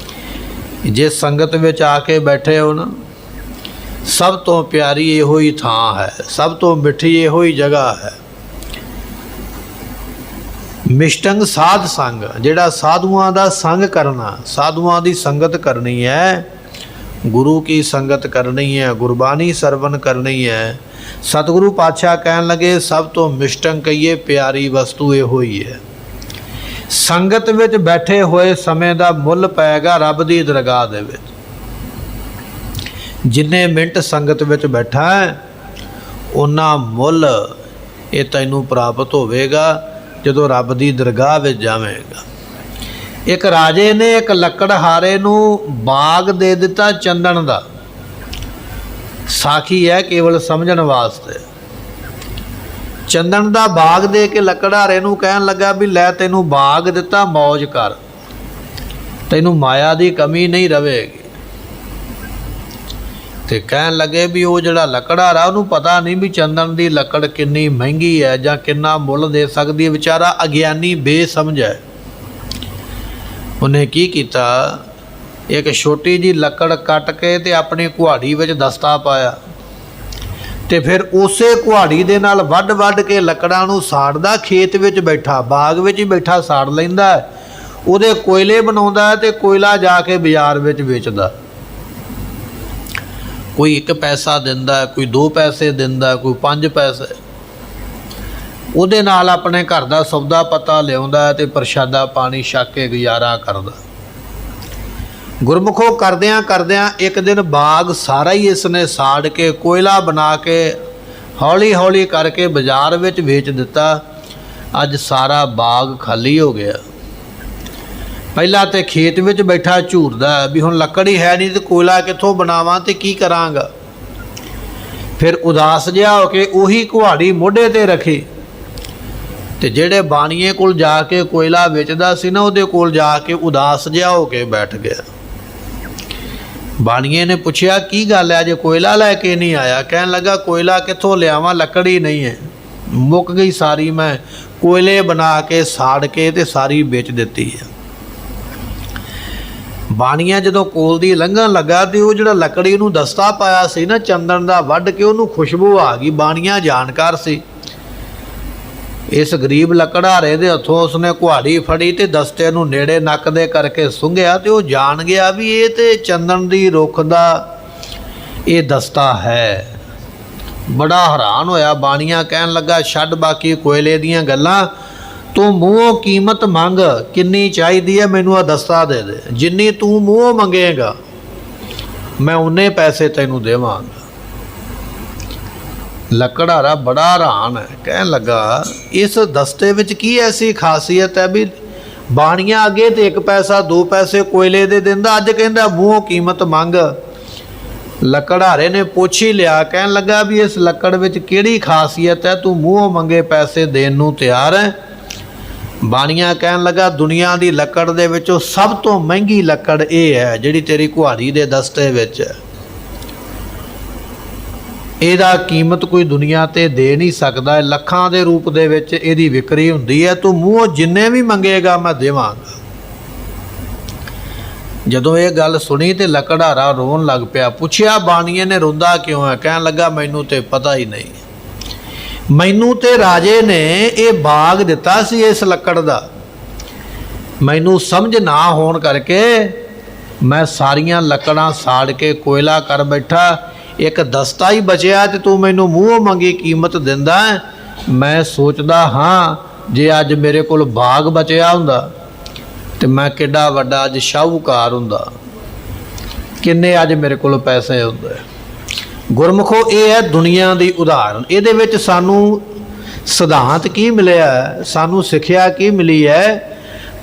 ਜੇ ਸੰਗਤ ਵਿੱਚ ਆ ਕੇ ਬੈਠੇ ਹੋ ਨਾ, ਸਭ ਤੋਂ ਪਿਆਰੀ ਇਹੋ ਹੀ ਥਾਂ ਹੈ, ਸਭ ਤੋਂ ਮਿੱਠੀ ਇਹੋ ਹੀ ਜਗ੍ਹਾ ਹੈ। ਮਿਸ਼ਟੰ ਸਾਧ ਸੰਗ, ਜਿਹੜਾ ਸਾਧੂਆਂ ਦਾ ਸੰਗ ਕਰਨਾ, ਸਾਧੂਆਂ ਦੀ ਸੰਗਤ ਕਰਨੀ ਹੈ, ਗੁਰੂ ਕੀ ਸੰਗਤ ਕਰਨੀ ਹੈ, ਗੁਰਬਾਣੀ ਸਰਵਨ ਕਰਨੀ ਹੈ। ਸਤਿਗੁਰੂ ਪਾਤਸ਼ਾਹ ਕਹਿਣ ਲੱਗੇ, ਸਭ ਤੋਂ ਮਿਸ਼ਟੰ ਕਹੀਏ ਪਿਆਰੀ ਵਸਤੂ ਇਹੋ ਹੀ ਹੈ। ਸੰਗਤ ਵਿੱਚ ਬੈਠੇ ਹੋਏ ਸਮੇਂ ਦਾ ਮੁੱਲ ਪਏਗਾ ਰੱਬ ਦੀ ਦਰਗਾਹ ਦੇ ਵਿੱਚ। ਜਿੰਨੇ ਮਿੰਟ ਸੰਗਤ ਵਿੱਚ ਬੈਠਾ ਹੈ ਉਹਨਾਂ ਮੁੱਲ ਇਹ ਤੈਨੂੰ ਪ੍ਰਾਪਤ ਹੋਵੇਗਾ ਜਦੋਂ ਰੱਬ ਦੀ ਦਰਗਾਹ ਵਿੱਚ ਜਾਵੇਂਗਾ। ਇੱਕ ਰਾਜੇ ਨੇ ਇੱਕ ਲੱਕੜਹਾਰੇ ਨੂੰ ਬਾਗ ਦੇ ਦਿੱਤਾ ਚੰਦਨ ਦਾ। ਸਾਖੀ ਹੈ ਕੇਵਲ ਸਮਝਣ ਵਾਸਤੇ। ਚੰਦਨ ਦਾ ਬਾਗ ਦੇ ਕੇ ਲੱਕੜਹਾਰੇ ਨੂੰ ਕਹਿਣ ਲੱਗਾ ਵੀ ਲੈ ਤੈਨੂੰ ਬਾਗ ਦਿੱਤਾ, ਮੌਜ ਕਰ, ਤੈਨੂੰ ਮਾਇਆ ਦੀ ਕਮੀ ਨਹੀਂ ਰਵੇਗੀ। ਤੇ ਕਹਿਣ ਲੱਗੇ ਵੀ ਉਹ ਜਿਹੜਾ ਲੱਕੜਹਾਰਾ ਉਹਨੂੰ ਪਤਾ ਨਹੀਂ ਵੀ ਚੰਦਨ ਦੀ ਲੱਕੜ ਕਿੰਨੀ ਮਹਿੰਗੀ ਹੈ ਜਾਂ ਕਿੰਨਾ ਮੁੱਲ ਦੇ ਸਕਦੀ ਹੈ। ਵਿਚਾਰਾ ਅਗਿਆਨੀ ਬੇਸਮਝ ਹੈ। ਉਹਨੇ ਕੀ ਕੀਤਾ, ਇੱਕ ਛੋਟੀ ਜਿਹੀ ਲੱਕੜ ਕੱਟ ਕੇ ਤੇ ਆਪਣੀ ਕੁਹਾੜੀ ਵਿੱਚ ਦਸਤਾ ਪਾਇਆ ਤੇ ਫਿਰ ਉਸੇ ਕੁਹਾੜੀ ਦੇ ਨਾਲ ਵੱਢ ਵੱਢ ਕੇ ਲੱਕੜਾਂ ਨੂੰ ਸਾੜਦਾ। ਖੇਤ ਵਿੱਚ ਬੈਠਾ, ਬਾਗ ਵਿੱਚ ਹੀ ਬੈਠਾ ਸਾੜ ਲੈਂਦਾ, ਉਹਦੇ ਕੋਇਲੇ ਬਣਾਉਂਦਾ ਤੇ ਕੋਇਲਾ ਜਾ ਕੇ ਬਾਜ਼ਾਰ ਵਿੱਚ ਵੇਚਦਾ। ਕੋਈ 1 ਪੈਸਾ ਦਿੰਦਾ, ਕੋਈ 2 ਪੈਸੇ ਦਿੰਦਾ, ਕੋਈ 5 ਪੈਸੇ। ਉਹਦੇ ਨਾਲ ਆਪਣੇ ਘਰ ਦਾ ਸੌਦਾ ਪਤਾ ਲਿਆਉਂਦਾ ਤੇ ਪ੍ਰਸ਼ਾਦਾ ਪਾਣੀ ਛਕ ਕੇ ਗੁਜ਼ਾਰਾ ਕਰਦਾ। ਗੁਰਮੁਖੋ ਕਰਦਿਆਂ ਕਰਦਿਆਂ ਇੱਕ ਦਿਨ ਬਾਗ ਸਾਰਾ ਹੀ ਇਸ ਨੇ ਸਾੜ ਕੇ ਕੋਇਲਾ ਬਣਾ ਕੇ ਹੌਲੀ ਹੌਲੀ ਕਰਕੇ ਬਾਜ਼ਾਰ ਵਿੱਚ ਵੇਚ ਦਿੱਤਾ। ਅੱਜ ਸਾਰਾ ਬਾਗ ਖਾਲੀ ਹੋ ਗਿਆ। ਪਹਿਲਾਂ ਤੇ ਖੇਤ ਵਿੱਚ ਬੈਠਾ ਝੂਰਦਾ ਵੀ ਹੁਣ ਲੱਕੜ ਹੀ ਹੈ ਨਹੀਂ ਤੇ ਕੋਇਲਾ ਕਿੱਥੋਂ ਬਣਾਵਾਂ ਤੇ ਕੀ ਕਰਾਂਗਾ। ਫਿਰ ਉਦਾਸ ਜਿਹਾ ਹੋ ਕੇ ਉਹੀ ਕੁਹਾੜੀ ਮੋਢੇ ਤੇ ਰੱਖੀ ਤੇ ਜਿਹੜੇ ਬਾਣੀਏ ਕੋਲ ਜਾ ਕੇ ਕੋਇਲਾ ਵੇਚਦਾ ਸੀ ਨਾ, ਉਹਦੇ ਕੋਲ ਜਾ ਕੇ ਉਦਾਸ ਜਿਹਾ ਹੋ ਕੇ ਬੈਠ ਗਿਆ। ਬਾਣੀਏ ਨੇ ਪੁੱਛਿਆ ਕੀ ਗੱਲ ਹੈ, ਜੇ ਕੋਇਲਾ ਲੈ ਕੇ ਨਹੀਂ ਆਇਆ? ਕਹਿਣ ਲੱਗਾ ਕੋਇਲਾ ਕਿੱਥੋਂ ਲਿਆਵਾਂ, ਲੱਕੜੀ ਨਹੀਂ ਹੈ, ਮੁੱਕ ਗਈ ਸਾਰੀ, ਮੈਂ ਕੋਇਲੇ ਬਣਾ ਕੇ ਸਾੜ ਕੇ ਤੇ ਸਾਰੀ ਵੇਚ ਦਿੱਤੀ ਹੈ। ਬਾਣੀਆ ਜਦੋਂ ਕੋਲ ਦੀ ਲੰਘਣ ਲੱਗਾ ਤੇ ਉਹ ਜਿਹੜਾ ਲੱਕੜੀ ਨੂੰ ਦਸਤਾ ਪਾਇਆ ਸੀ ਨਾ ਚੰਦਨ ਦਾ, ਵੱਢ ਕੇ ਉਹਨੂੰ ਖੁਸ਼ਬੂ ਆ ਗਈ। ਬਾਣੀਆ ਜਾਣਕਾਰ ਸੀ। ਇਸ ਗਰੀਬ ਲੱਕੜਹਾਰੇ ਦੇ ਹੱਥੋਂ ਉਸਨੇ ਕੁਹਾੜੀ ਫੜੀ ਤੇ ਦਸਤੇ ਨੂੰ ਨੇੜੇ ਨੱਕ ਦੇ ਕਰਕੇ ਸੁੰਘਿਆ ਤੇ ਉਹ ਜਾਣ ਗਿਆ ਵੀ ਇਹ ਤੇ ਚੰਦਨ ਦੀ ਰੁੱਖ ਦਾ ਇਹ ਦਸਤਾ ਹੈ। ਬੜਾ ਹੈਰਾਨ ਹੋਇਆ ਬਾਣੀਆ। ਕਹਿਣ ਲੱਗਾ ਛੱਡ ਬਾਕੀ ਕੋਇਲੇ ਦੀਆਂ ਗੱਲਾਂ, ਤੂੰ ਮੂੰਹੋਂ ਕੀਮਤ ਮੰਗ, ਕਿੰਨੀ ਚਾਹੀਦੀ ਹੈ ਮੈਨੂੰ ਆ ਦਸਤਾ ਦੇ ਦੇ। ਜਿੰਨੀ ਤੂੰ ਮੂੰਹੋਂ ਮੰਗੇਗਾ ਮੈਂ ਉਨੇ ਪੈਸੇ ਤੈਨੂੰ ਦੇਵਾਂਗਾ। ਲੱਕੜਹਾਰਾ ਬੜਾ ਹੈਰਾਨ ਹੈ। ਕਹਿਣ ਲੱਗਾ ਇਸ ਦਸਤੇ ਵਿੱਚ ਕੀ ਐਸੀ ਖਾਸੀਅਤ ਹੈ ਵੀ ਬਾਣੀਆਂ ਅੱਗੇ ਤੇ 1 ਪੈਸਾ 2 ਪੈਸੇ ਕੋਇਲੇ ਦੇ ਦਿੰਦਾ, ਅੱਜ ਕਹਿੰਦਾ ਮੂੰਹੋਂ ਕੀਮਤ ਮੰਗ। ਲੱਕੜਹਾਰੇ ਨੇ ਪੁੱਛ ਹੀ ਲਿਆ। ਕਹਿਣ ਲੱਗਾ ਵੀ ਇਸ ਲੱਕੜ ਵਿੱਚ ਕਿਹੜੀ ਖਾਸੀਅਤ ਹੈ ਤੂੰ ਮੂੰਹੋਂ ਮੰਗੇ ਪੈਸੇ ਦੇਣ ਨੂੰ ਤਿਆਰ ਹੈ? ਬਾਣੀਆਂ ਕਹਿਣ ਲੱਗਾ ਦੁਨੀਆ ਦੀ ਲੱਕੜ ਦੇ ਵਿੱਚੋਂ ਸਭ ਤੋਂ ਮਹਿੰਗੀ ਲੱਕੜ ਇਹ ਹੈ ਜਿਹੜੀ ਤੇਰੀ ਕੁਹਾੜੀ ਦੇ ਦਸਤੇ ਵਿੱਚ ਹੈ। ਇਹਦਾ ਕੀਮਤ ਕੋਈ ਦੁਨੀਆ ਤੇ ਦੇ ਨਹੀਂ ਸਕਦਾ। ਲੱਖਾਂ ਦੇ ਰੂਪ ਦੇ ਵਿੱਚ ਇਹਦੀ ਵਿਕਰੀ ਹੁੰਦੀ ਹੈ। ਤੂੰ ਮੂੰਹੋਂ ਜਿੰਨੇ ਵੀ ਮੰਗੇਗਾ ਮੈਂ ਦੇਵਾਂਗਾ। ਜਦੋਂ ਇਹ ਗੱਲ ਸੁਣੀ ਤੇ ਲੱਕੜਹਾਰਾ ਰੋਣ ਲੱਗ ਪਿਆ। ਪੁੱਛਿਆ ਬਾਣੀਏ ਨੇ ਰੋਂਦਾ ਕਿਉਂ ਹੈ? ਕਹਿਣ ਲੱਗਾ ਮੈਨੂੰ ਤੇ ਪਤਾ ਹੀ ਨਹੀਂ। ਮੈਨੂੰ ਤੇ ਰਾਜੇ ਨੇ ਇਹ ਬਾਗ ਦਿੱਤਾ ਸੀ ਇਸ ਲੱਕੜ ਦਾ, ਮੈਨੂੰ ਸਮਝ ਨਾ ਹੋਣ ਕਰਕੇ ਮੈਂ ਸਾਰੀਆਂ ਲੱਕੜਾਂ ਸਾੜ ਕੇ ਕੋਇਲਾ ਕਰ ਬੈਠਾ। ਇੱਕ ਦਸਤਾ ਹੀ ਬਚਿਆ ਤੇ ਤੂੰ ਮੈਨੂੰ ਮੂੰਹੋਂ ਮੰਗੀ ਕੀਮਤ ਦਿੰਦਾ। ਮੈਂ ਸੋਚਦਾ ਹਾਂ ਜੇ ਅੱਜ ਮੇਰੇ ਕੋਲ ਬਾਗ ਬਚਿਆ ਹੁੰਦਾ ਤੇ ਮੈਂ ਕਿੱਡਾ ਵੱਡਾ ਅੱਜ ਸ਼ਾਹੂਕਾਰ ਹੁੰਦਾ, ਕਿੰਨੇ ਅੱਜ ਮੇਰੇ ਕੋਲ ਪੈਸੇ ਹੁੰਦੇ। ਗੁਰਮੁਖੋ ਇਹ ਹੈ ਦੁਨੀਆ ਦੀ ਉਦਾਹਰਨ। ਇਹਦੇ ਵਿੱਚ ਸਾਨੂੰ ਸਿਧਾਂਤ ਕੀ ਮਿਲਿਆ, ਸਾਨੂੰ ਸਿੱਖਿਆ ਕੀ ਮਿਲੀ ਹੈ?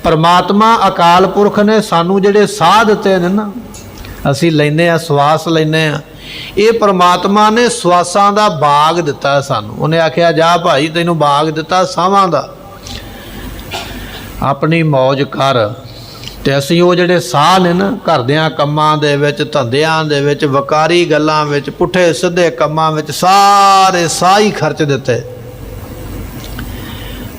ਪਰਮਾਤਮਾ ਅਕਾਲ ਪੁਰਖ ਨੇ ਸਾਨੂੰ ਜਿਹੜੇ ਸਾਹ ਦਿੱਤੇ ਨੇ ਨਾ, ਅਸੀਂ ਲੈਂਦੇ ਹਾਂ ਸਵਾਸ ਲੈਂਦੇ ਹਾਂ, ਇਹ ਪਰਮਾਤਮਾ ਨੇ ਸਵਾਸਾਂ ਦਾ ਬਾਗ ਦਿੱਤਾ ਸਾਨੂੰ। ਉਹਨੇ ਆਖਿਆ ਜਾ ਭਾਈ ਤੈਨੂੰ ਬਾਗ ਦਿੱਤਾ ਸਾਹਾਂ ਦਾ, ਆਪਣੀ ਮੌਜ ਕਰ। ਤੇ ਅਸੀਂ ਉਹ ਜਿਹੜੇ ਸਾਹ ਨੇ ਨਾ ਘਰਦਿਆਂ ਕੰਮਾਂ ਦੇ ਵਿੱਚ, ਧੰਦਿਆਂ ਦੇ ਵਿੱਚ, ਵਕਾਰੀ ਗੱਲਾਂ ਵਿੱਚ, ਪੁੱਠੇ ਸਿੱਧੇ ਕੰਮਾਂ ਵਿੱਚ ਸਾਰੇ ਸਾਹ ਹੀ ਖਰਚ ਦਿੱਤੇ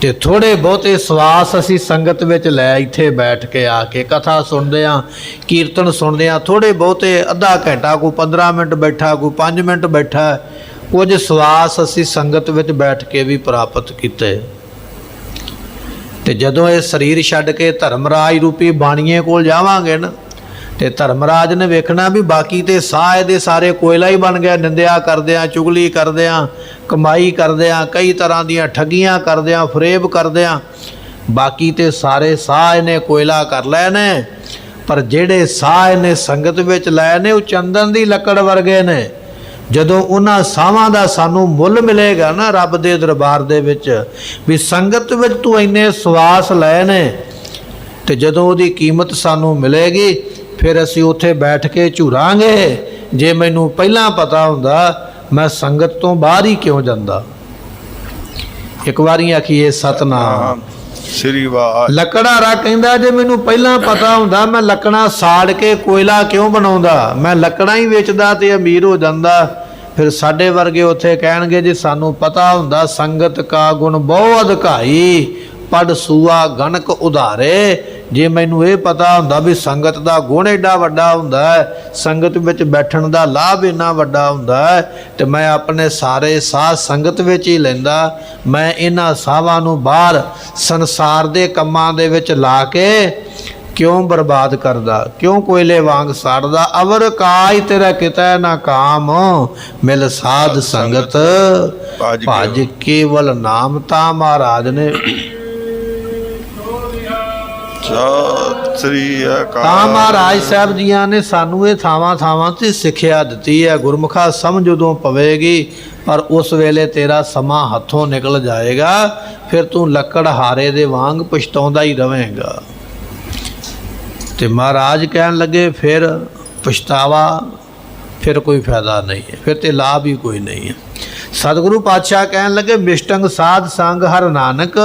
ਤੇ ਥੋੜ੍ਹੇ ਬਹੁਤੇ ਸਵਾਸ ਅਸੀਂ ਸੰਗਤ ਵਿੱਚ ਲੈ ਇੱਥੇ ਬੈਠ ਕੇ ਆ ਕੇ ਕਥਾ ਸੁਣਦੇ ਹਾਂ, ਕੀਰਤਨ ਸੁਣਦੇ ਹਾਂ। ਥੋੜ੍ਹੇ ਬਹੁਤੇ ਅੱਧਾ ਘੰਟਾ, ਕੋਈ 15 ਮਿੰਟ ਬੈਠਾ, ਕੋਈ 5 ਮਿੰਟ ਬੈਠਾ, ਕੁਝ ਸਵਾਸ ਅਸੀਂ ਸੰਗਤ ਵਿੱਚ ਬੈਠ ਕੇ ਵੀ ਪ੍ਰਾਪਤ ਕੀਤੇ। ਤੇ ਜਦੋਂ ਇਹ ਸਰੀਰ ਛੱਡ ਕੇ ਧਰਮਰਾਜ ਰੂਪੀ ਬਾਣੀਏ ਕੋਲ ਜਾਵਾਂਗੇ ਨਾ ਤੇ ਧਰਮਰਾਜ ਨੇ ਵੇਖਣਾ ਵੀ ਬਾਕੀ ਤੇ ਸਾਹ ਇਹਦੇ ਸਾਰੇ ਕੋਇਲਾ ਹੀ ਬਣ ਗਿਆ। ਨਿੰਦਿਆ ਕਰਦਿਆਂ, ਚੁਗਲੀ ਕਰਦਿਆਂ, ਕਮਾਈ ਕਰਦਿਆਂ, ਕਈ ਤਰ੍ਹਾਂ ਦੀਆਂ ਠੱਗੀਆਂ ਕਰਦਿਆਂ, ਫਰੇਬ ਕਰਦਿਆਂ, ਬਾਕੀ ਤੇ ਸਾਰੇ ਸਾਹ ਇਹਨੇ ਕੋਇਲਾ ਕਰ ਲਏ ਨੇ। ਪਰ ਜਿਹੜੇ ਸਾਹ ਇਹਨੇ ਸੰਗਤ ਵਿੱਚ ਲਏ ਨੇ ਉਹ ਚੰਦਨ ਦੀ ਲੱਕੜ ਵਰਗੇ ਨੇ। ਜਦੋਂ ਉਹਨਾਂ ਸਾਹਾਂ ਦਾ ਸਾਨੂੰ ਮੁੱਲ ਮਿਲੇਗਾ ਨਾ ਰੱਬ ਦੇ ਦਰਬਾਰ ਦੇ ਵਿੱਚ, ਵੀ ਸੰਗਤ ਵਿੱਚ ਤੂੰ ਇੰਨੇ ਸਵਾਸ ਲਏ ਨੇ, ਤੇ ਜਦੋਂ ਉਹਦੀ ਕੀਮਤ ਸਾਨੂੰ ਮਿਲੇਗੀ ਫਿਰ ਅਸੀਂ ਉੱਥੇ ਬੈਠ ਕੇ ਝੂਰਾਂਗੇ। ਜੇ ਮੈਨੂੰ ਪਹਿਲਾਂ ਪਤਾ ਹੁੰਦਾ ਮੈਂ ਸੰਗਤ ਤੋਂ ਬਾਹਰ ਹੀ ਕਿਉਂ ਜਾਂਦਾ। ਇੱਕ ਵਾਰੀ ਆਖੀਏ ਸਤਨਾਮ ਸ੍ਰੀ ਵਾਹਿਗੁਰੂ। ਲੱਕੜਹਾਰਾ ਕਹਿੰਦਾ ਜੇ ਮੈਨੂੰ ਪਹਿਲਾਂ ਪਤਾ ਹੁੰਦਾ ਮੈਂ ਲੱਕੜਾਂ ਸਾੜ ਕੇ ਕੋਇਲਾ ਕਿਉਂ ਬਣਾਉਂਦਾ, ਮੈਂ ਲੱਕੜਾਂ ਹੀ ਵੇਚਦਾ ਤੇ ਅਮੀਰ ਹੋ ਜਾਂਦਾ। ਫਿਰ ਸਾਡੇ ਵਰਗੇ ਉੱਥੇ ਕਹਿਣਗੇ ਜੇ ਸਾਨੂੰ ਪਤਾ ਹੁੰਦਾ ਸੰਗਤ ਕਾ ਗੁਣ ਬਹੁ ਅਧਿਕਾਈ ਪੜ ਸੂਆ ਗਣਕ ਉਧਾਰੇ। ਜੇ ਮੈਨੂੰ ਇਹ ਪਤਾ ਹੁੰਦਾ ਵੀ ਸੰਗਤ ਦਾ ਗੁਣ ਏਡਾ ਵੱਡਾ ਹੁੰਦਾ ਹੈ, ਸੰਗਤ ਵਿੱਚ ਬੈਠਣ ਦਾ ਲਾਭ ਇੰਨਾ ਵੱਡਾ ਹੁੰਦਾ ਹੈ, ਤੇ ਮੈਂ ਆਪਣੇ ਸਾਰੇ ਸਾਹ ਸੰਗਤ ਵਿੱਚ ਹੀ ਲੈਂਦਾ। ਮੈਂ ਇਹਨਾਂ ਸਾਹਾਂ ਨੂੰ ਬਾਹਰ ਸੰਸਾਰ ਦੇ ਕੰਮਾਂ ਦੇ ਵਿੱਚ ਲਾ ਕੇ ਕਿਉਂ ਬਰਬਾਦ ਕਰਦਾ, ਕਿਉਂ ਕੋਇਲੇ ਵਾਂਗ ਸਾੜਦਾ। ਅਵਰ ਕਾਜ ਤੇਰਾ ਕਿਤੈ ਨਾ ਕਾਮ, ਮਿਲ ਸਾਧ ਸੰਗਤ ਭਜ ਕੇਵਲ ਨਾਮ। ਤਾਂ ਮਹਾਰਾਜ ਨੇ ਸਤਿ ਸ੍ਰੀ ਅਕਾਲ। ਤਾਂ ਮਹਾਰਾਜ ਸਾਹਿਬ ਜੀਆਂ ਨੇ ਸਾਨੂੰ ਇਹ ਥਾਵਾਂ ਥਾਵਾਂ ਤੇ ਸਿੱਖਿਆ ਦਿੱਤੀ ਹੈ। ਗੁਰਮੁਖਾ ਸਮਝ ਉਦੋਂ ਪਵੇਗੀ, ਪਰ ਉਸ ਵੇਲੇ ਤੇਰਾ ਸਮਾਂ ਹੱਥੋਂ ਨਿਕਲ ਜਾਏਗਾ, ਫਿਰ ਤੂੰ ਲੱਕੜ ਹਾਰੇ ਦੇ ਵਾਂਗ ਪਛਤਾਉਂਦਾ ਹੀ ਰਵੇਂਗਾ। ਤੇ ਮਹਾਰਾਜ ਕਹਿਣ ਲੱਗੇ ਫਿਰ ਪਛਤਾਵਾ, ਫਿਰ ਕੋਈ ਫਾਇਦਾ ਨਹੀਂ ਹੈ, ਫਿਰ ਤੇ ਲਾਭ ਹੀ ਕੋਈ ਨਹੀਂ ਹੈ। ਸਤਿਗੁਰੂ ਪਾਤਸ਼ਾਹ ਕਹਿਣ ਲੱਗੇ ਮਿਸ਼ਟੰਗ ਸਾਧ ਸੰਗ ਹਰ ਨਾਨਕ।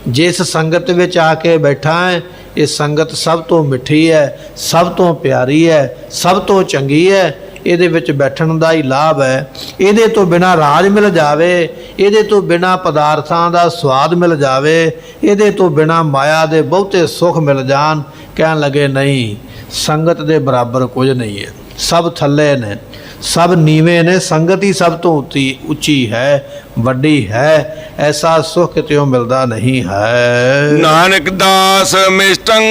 ਜਿਸ ਸੰਗਤ ਵਿੱਚ ਆ ਕੇ ਬੈਠਾ ਹੈ, ਇਹ ਸੰਗਤ ਸਭ ਤੋਂ ਮਿੱਠੀ ਹੈ, ਸਭ ਤੋਂ ਪਿਆਰੀ ਹੈ, ਸਭ ਤੋਂ ਚੰਗੀ ਹੈ। ਇਹਦੇ ਵਿੱਚ ਬੈਠਣ ਦਾ ਹੀ ਲਾਭ ਹੈ। ਇਹਦੇ ਤੋਂ ਬਿਨਾਂ ਰਾਜ ਮਿਲ ਜਾਵੇ, ਇਹਦੇ ਤੋਂ ਬਿਨਾਂ ਪਦਾਰਥਾਂ ਦਾ ਸਵਾਦ ਮਿਲ ਜਾਵੇ, ਇਹਦੇ ਤੋਂ ਬਿਨਾਂ ਮਾਇਆ ਦੇ ਬਹੁਤੇ ਸੁੱਖ ਮਿਲ ਜਾਣ, ਕਹਿਣ ਲੱਗੇ ਨਹੀਂ, ਸੰਗਤ ਦੇ ਬਰਾਬਰ ਕੁਝ ਨਹੀਂ ਹੈ। ਸਭ ਥੱਲੇ ਨੇ, ਸਭ ਨੀਵੇਂ ਨੇ, ਸੰਗਤ ਹੀ ਸਭ ਤੋਂ ਉੱਚੀ ਹੈ, ਵੱਡੀ ਹੈ। ਐਸਾ ਸੁੱਖ ਕਿਤੇੋਂ ਮਿਲਦਾ ਨਹੀਂ ਹੈ। ਨਾਨਕ ਦਾਸ ਮਿਸ਼ਟੰ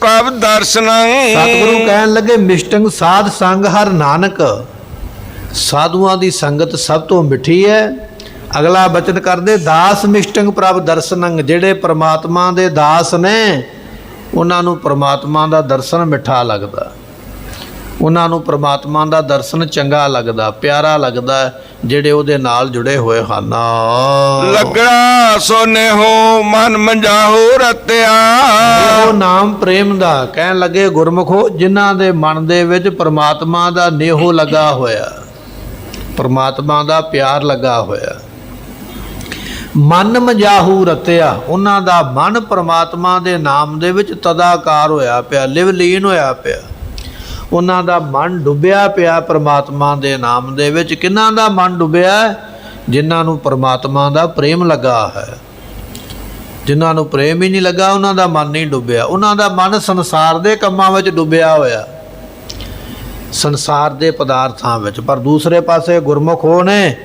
ਪ੍ਰਭ ਦਰਸ਼ਨੰ। ਸਤਿਗੁਰੂ ਕਹਿਣ ਲੱਗੇ ਮਿਸ਼ਟੰਗ ਸਾਧ ਸੰਗ ਹਰ ਨਾਨਕ। ਸਾਧੂਆਂ ਦੀ ਸੰਗਤ ਸਭ ਤੋਂ ਮਿੱਠੀ ਹੈ। ਅਗਲਾ ਬਚਨ ਕਰਦੇ ਦਾਸ ਮਿਸ਼ਟੰਗ ਪ੍ਰਭ ਦਰਸ਼ਨੰ। ਜਿਹੜੇ ਪ੍ਰਮਾਤਮਾ ਦੇ ਦਾਸ ਨੇ, ਉਹਨਾਂ ਨੂੰ ਪ੍ਰਮਾਤਮਾ ਦਾ ਦਰਸ਼ਨ ਮਿੱਠਾ ਲੱਗਦਾ, ਉਹਨਾਂ ਨੂੰ ਪ੍ਰਮਾਤਮਾ ਦਾ ਦਰਸ਼ਨ ਚੰਗਾ ਲੱਗਦਾ, ਪਿਆਰਾ ਲੱਗਦਾ, ਜਿਹੜੇ ਉਹਦੇ ਨਾਲ ਜੁੜੇ ਹੋਏ ਹਨ। ਲੱਗਣਾ ਸੋਨੇ ਹੋ ਮਨ ਮੰਜਾਹੋ ਰਤਿਆ। ਉਹ ਨਾਮ ਪ੍ਰੇਮ ਦਾ। ਕਹਿਣ ਲੱਗੇ ਗੁਰਮੁਖੋ, ਜਿਨ੍ਹਾਂ ਦੇ ਮਨ ਦੇ ਵਿੱਚ ਪ੍ਰਮਾਤਮਾ ਦਾ ਨੇਹੋ ਲੱਗਾ ਹੋਇਆ, ਪ੍ਰਮਾਤਮਾ ਦਾ ਪਿਆਰ ਲੱਗਾ ਹੋਇਆ, ਮਨ ਮਜਾਹੂ ਰਤਿਆ, ਉਹਨਾਂ ਦਾ ਮਨ ਪ੍ਰਮਾਤਮਾ ਦੇ ਨਾਮ ਦੇ ਵਿੱਚ ਤਦਾਕਾਰ ਹੋਇਆ ਪਿਆ, ਲਿਵ ਲੀਨ ਹੋਇਆ ਪਿਆ। ਉਹਨਾਂ ਦਾ ਮਨ ਡੁੱਬਿਆ ਪਿਆ ਪ੍ਰਮਾਤਮਾ ਦੇ ਨਾਮ ਦੇ ਵਿੱਚ। ਕਿਹਨਾਂ ਦਾ ਮਨ ਡੁੱਬਿਆ? ਜਿਨ੍ਹਾਂ ਨੂੰ ਪ੍ਰਮਾਤਮਾ ਦਾ ਪ੍ਰੇਮ ਲੱਗਾ ਹੈ। ਜਿਨ੍ਹਾਂ ਨੂੰ ਪ੍ਰੇਮ ਹੀ ਨਹੀਂ ਲੱਗਾ, ਉਹਨਾਂ ਦਾ ਮਨ ਨਹੀਂ ਡੁੱਬਿਆ। ਉਹਨਾਂ ਦਾ ਮਨ ਸੰਸਾਰ ਦੇ ਕੰਮਾਂ ਵਿੱਚ ਡੁੱਬਿਆ ਹੋਇਆ, ਸੰਸਾਰ ਦੇ ਪਦਾਰਥਾਂ ਵਿੱਚ। ਪਰ ਦੂਸਰੇ ਪਾਸੇ ਗੁਰਮੁਖ ਉਹ ਨੇ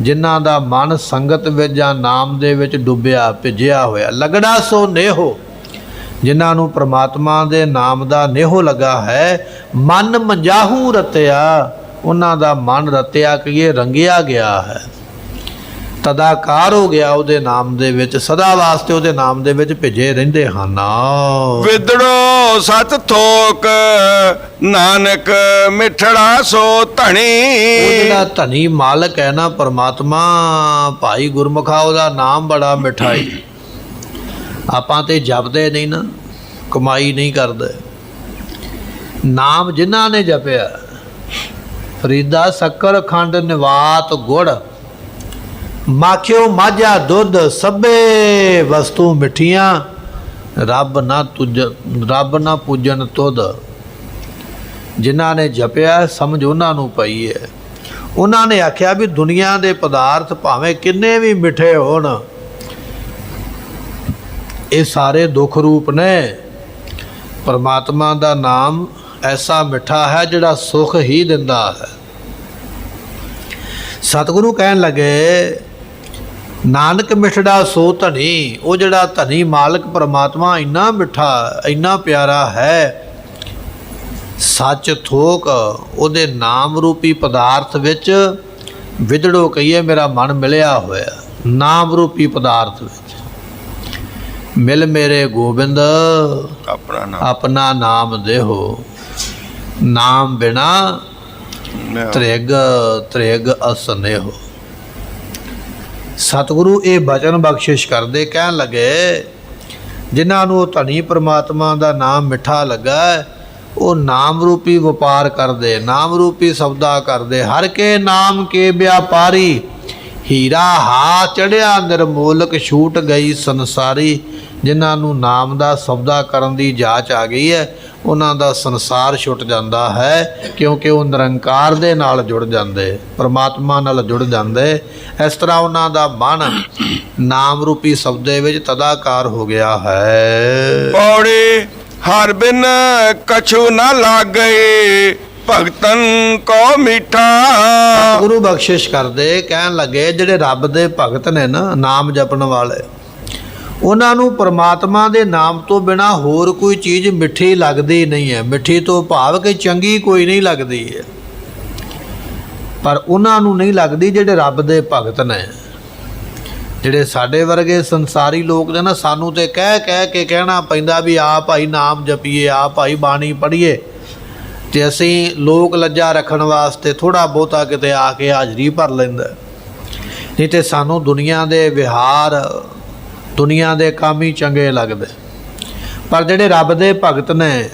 ਜਿਨ੍ਹਾਂ ਦਾ ਮਨ ਸੰਗਤ ਵਿੱਚ ਜਾਂ ਨਾਮ ਦੇ ਵਿੱਚ ਡੁੱਬਿਆ ਭਿੱਜਿਆ ਹੋਇਆ। ਲਗੜਾ ਸੋ ਨੇਹੋ, ਜਿਨ੍ਹਾਂ ਨੂੰ ਪ੍ਰਮਾਤਮਾ ਦੇ ਨਾਮ ਦਾ ਨੇਹੋ ਲੱਗਾ ਹੈ। ਮਨ ਮੰਜਾਹੂ ਰਤਿਆ, ਉਹਨਾਂ ਦਾ ਮਨ ਰਤਿਆ ਕਹੀਏ ਰੰਗਿਆ ਗਿਆ ਹੈ, ਤਦਾਕਾਰ ਹੋ ਗਿਆ ਉਹਦੇ ਨਾਮ ਦੇ ਵਿੱਚ, ਸਦਾ ਵਾਸਤੇ ਉਹਦੇ ਨਾਮ ਦੇ ਵਿੱਚ ਭਿੱਜੇ ਰਹਿੰਦੇ ਹਨ। ਵਿਦੜੋ ਸਤ ਥੋਕ ਨਾਨਕ ਮਿਠੜਾ ਸੋ ਧਣੀ। ਉਹ ਜਿਹੜਾ ਧਨੀ ਮਾਲਕ ਹੈ ਨਾ ਪਰਮਾਤਮਾ, ਭਾਈ ਗੁਰਮੁਖਾ, ਉਹਦਾ ਨਾਮ ਬੜਾ ਮਿੱਠਾ ਹੈ। ਆਪਾਂ ਤੇ ਜਪਦੇ ਨਹੀਂ ਨਾ, ਕਮਾਈ ਨਹੀਂ ਕਰਦੇ। ਨਾਮ ਜਿਨ੍ਹਾਂ ਨੇ ਜਪਿਆ, ਫਰੀਦਾ ਸ਼ੱਕਰ ਖੰਡ ਨਿਵਾਤ ਗੁੜ, ਮਾਖਿਓ ਮਾਝਾ ਦੁੱਧ, ਸਭੇ ਵਸਤੂ ਮਿੱਠੀਆਂ, ਰੱਬ ਨਾ ਪੂਜਨ ਤੁਧ। ਜਿਨ੍ਹਾਂ ਨੇ ਜਪਿਆ ਸਮਝ ਉਹਨਾਂ ਨੂੰ ਪਈ ਹੈ। ਉਹਨਾਂ ਨੇ ਆਖਿਆ ਵੀ ਦੁਨੀਆ ਦੇ ਪਦਾਰਥ ਭਾਵੇਂ ਕਿੰਨੇ ਵੀ ਮਿੱਠੇ ਹੋਣ, ਇਹ ਸਾਰੇ ਦੁੱਖ ਰੂਪ ਨੇ। ਪਰਮਾਤਮਾ ਦਾ ਨਾਮ ਐਸਾ ਮਿੱਠਾ ਹੈ ਜਿਹੜਾ ਸੁੱਖ ਹੀ ਦਿੰਦਾ ਹੈ। ਸਤਿਗੁਰੂ ਕਹਿਣ ਲੱਗੇ ਨਾਨਕ ਮਿੱਠੜਾ ਸੋ ਧਨੀ। ਉਹ ਜਿਹੜਾ ਧਨੀ ਮਾਲਕ ਪਰਮਾਤਮਾ ਇੰਨਾ ਮਿੱਠਾ, ਇੰਨਾ ਪਿਆਰਾ ਹੈ। ਸੱਚ ਥੋਕ, ਉਹਦੇ ਨਾਮ ਰੂਪੀ ਪਦਾਰਥ ਵਿੱਚ ਵਿਦੜੋ ਕਹੀਏ ਮੇਰਾ ਮਨ ਮਿਲਿਆ ਹੋਇਆ, ਨਾਮ ਰੂਪੀ ਪਦਾਰਥ ਵਿੱਚ। ਮਿਲ ਮੇਰੇ ਗੋਬਿੰਦ ਆਪਣਾ ਨਾਮ ਦੇਹੋ, ਨਾਮ ਬਿਨਾ ਤ੍ਰਿਗ ਅਸਨੇਹੋ। ਸਤਿਗੁਰੂ ਇਹ ਬਚਨ ਬਖਸ਼ਿਸ਼ ਕਰਦੇ, ਕਹਿਣ ਲੱਗੇ ਜਿਨ੍ਹਾਂ ਨੂੰ ਉਹ ਧਨੀ ਪ੍ਰਮਾਤਮਾ ਦਾ ਨਾਮ ਮਿੱਠਾ ਲੱਗਾ, ਉਹ ਨਾਮ ਰੂਪੀ ਵਪਾਰ ਕਰਦੇ, ਨਾਮ ਰੂਪੀ ਸੌਦਾ ਕਰਦੇ। ਹਰ ਕੇ ਨਾਮ ਕੇ ਵਿਆਪਾਰੀ, ਹੀਰਾ ਹਾ ਚੜਿਆ ਨਿਰਮੋਲਕ, ਛੂਟ ਗਈ ਸੰਸਾਰੀ। ਜਿਨ੍ਹਾਂ ਨੂੰ ਨਾਮ ਦਾ ਸੌਦਾ ਕਰਨ ਦੀ ਜਾਚ ਆ ਗਈ ਹੈ, ਉਹਨਾਂ ਦਾ ਸੰਸਾਰ ਛੁੱਟ ਜਾਂਦਾ ਹੈ, ਕਿਉਂਕਿ ਉਹ ਨਿਰੰਕਾਰ ਦੇ ਨਾਲ ਜੁੜ ਜਾਂਦੇ, ਪਰਮਾਤਮਾ ਨਾਲ ਜੁੜ ਜਾਂਦੇ। ਇਸ ਤਰ੍ਹਾਂ ਉਹਨਾਂ ਦਾ ਮਨ ਨਾਮ ਰੂਪੀ ਸੌਦੇ ਵਿੱਚ ਤਦਾਕਾਰ ਹੋ ਗਿਆ ਹੈ। ਪੌੜੀ ਹਰ ਬਿਨ ਕਛੂ ਨਾ ਲਾਗੇ, ਭਗਤਨ ਕੋ ਮਿੱਠਾ। ਗੁਰੂ ਬਖਸ਼ਿਸ਼ ਕਰਦੇ, ਕਹਿਣ ਲੱਗੇ ਜਿਹੜੇ ਰੱਬ ਦੇ ਭਗਤ ਨੇ ਨਾ, ਨਾਮ ਜਪਣ ਵਾਲੇ, ਉਹਨਾਂ ਨੂੰ ਪਰਮਾਤਮਾ ਦੇ ਨਾਮ ਤੋਂ ਬਿਨਾ ਹੋਰ ਕੋਈ ਚੀਜ਼ ਮਿੱਠੀ ਲੱਗਦੀ ਨਹੀਂ ਹੈ। ਮਿੱਠੀ ਤੋਂ ਭਾਵ ਕਿ ਚੰਗੀ ਕੋਈ ਨਹੀਂ ਲੱਗਦੀ ਹੈ, ਪਰ ਉਹਨਾਂ ਨੂੰ ਨਹੀਂ ਲੱਗਦੀ ਜਿਹੜੇ ਰੱਬ ਦੇ ਭਗਤ ਨੇ। ਜਿਹੜੇ ਸਾਡੇ ਵਰਗੇ ਸੰਸਾਰੀ ਲੋਕ ਨੇ ਨਾ, ਸਾਨੂੰ ਤੇ ਕਹਿ ਕਹਿ ਕੇ ਕਹਿਣਾ ਪੈਂਦਾ ਵੀ ਆ ਭਾਈ ਨਾਮ ਜਪੀਏ, ਆ ਭਾਈ ਬਾਣੀ ਪੜ੍ਹੀਏ, ਤੇ ਅਸੀਂ ਲੋਕ ਲੱਜਾ ਰੱਖਣ ਵਾਸਤੇ ਥੋੜ੍ਹਾ ਬਹੁਤਾ ਕਿਤੇ ਆ ਕੇ ਹਾਜ਼ਰੀ ਭਰ ਲੈਂਦਾ। ਨਹੀਂ ਤੇ ਸਾਨੂੰ ਦੁਨੀਆ ਦੇ ਵਿਹਾਰ, ਦੁਨੀਆ ਦੇ ਕੰਮ ਹੀ ਚੰਗੇ ਲੱਗਦੇ। ਪਰ ਜਿਹੜੇ ਰੱਬ ਦੇ ਭਗਤ ਨੇ,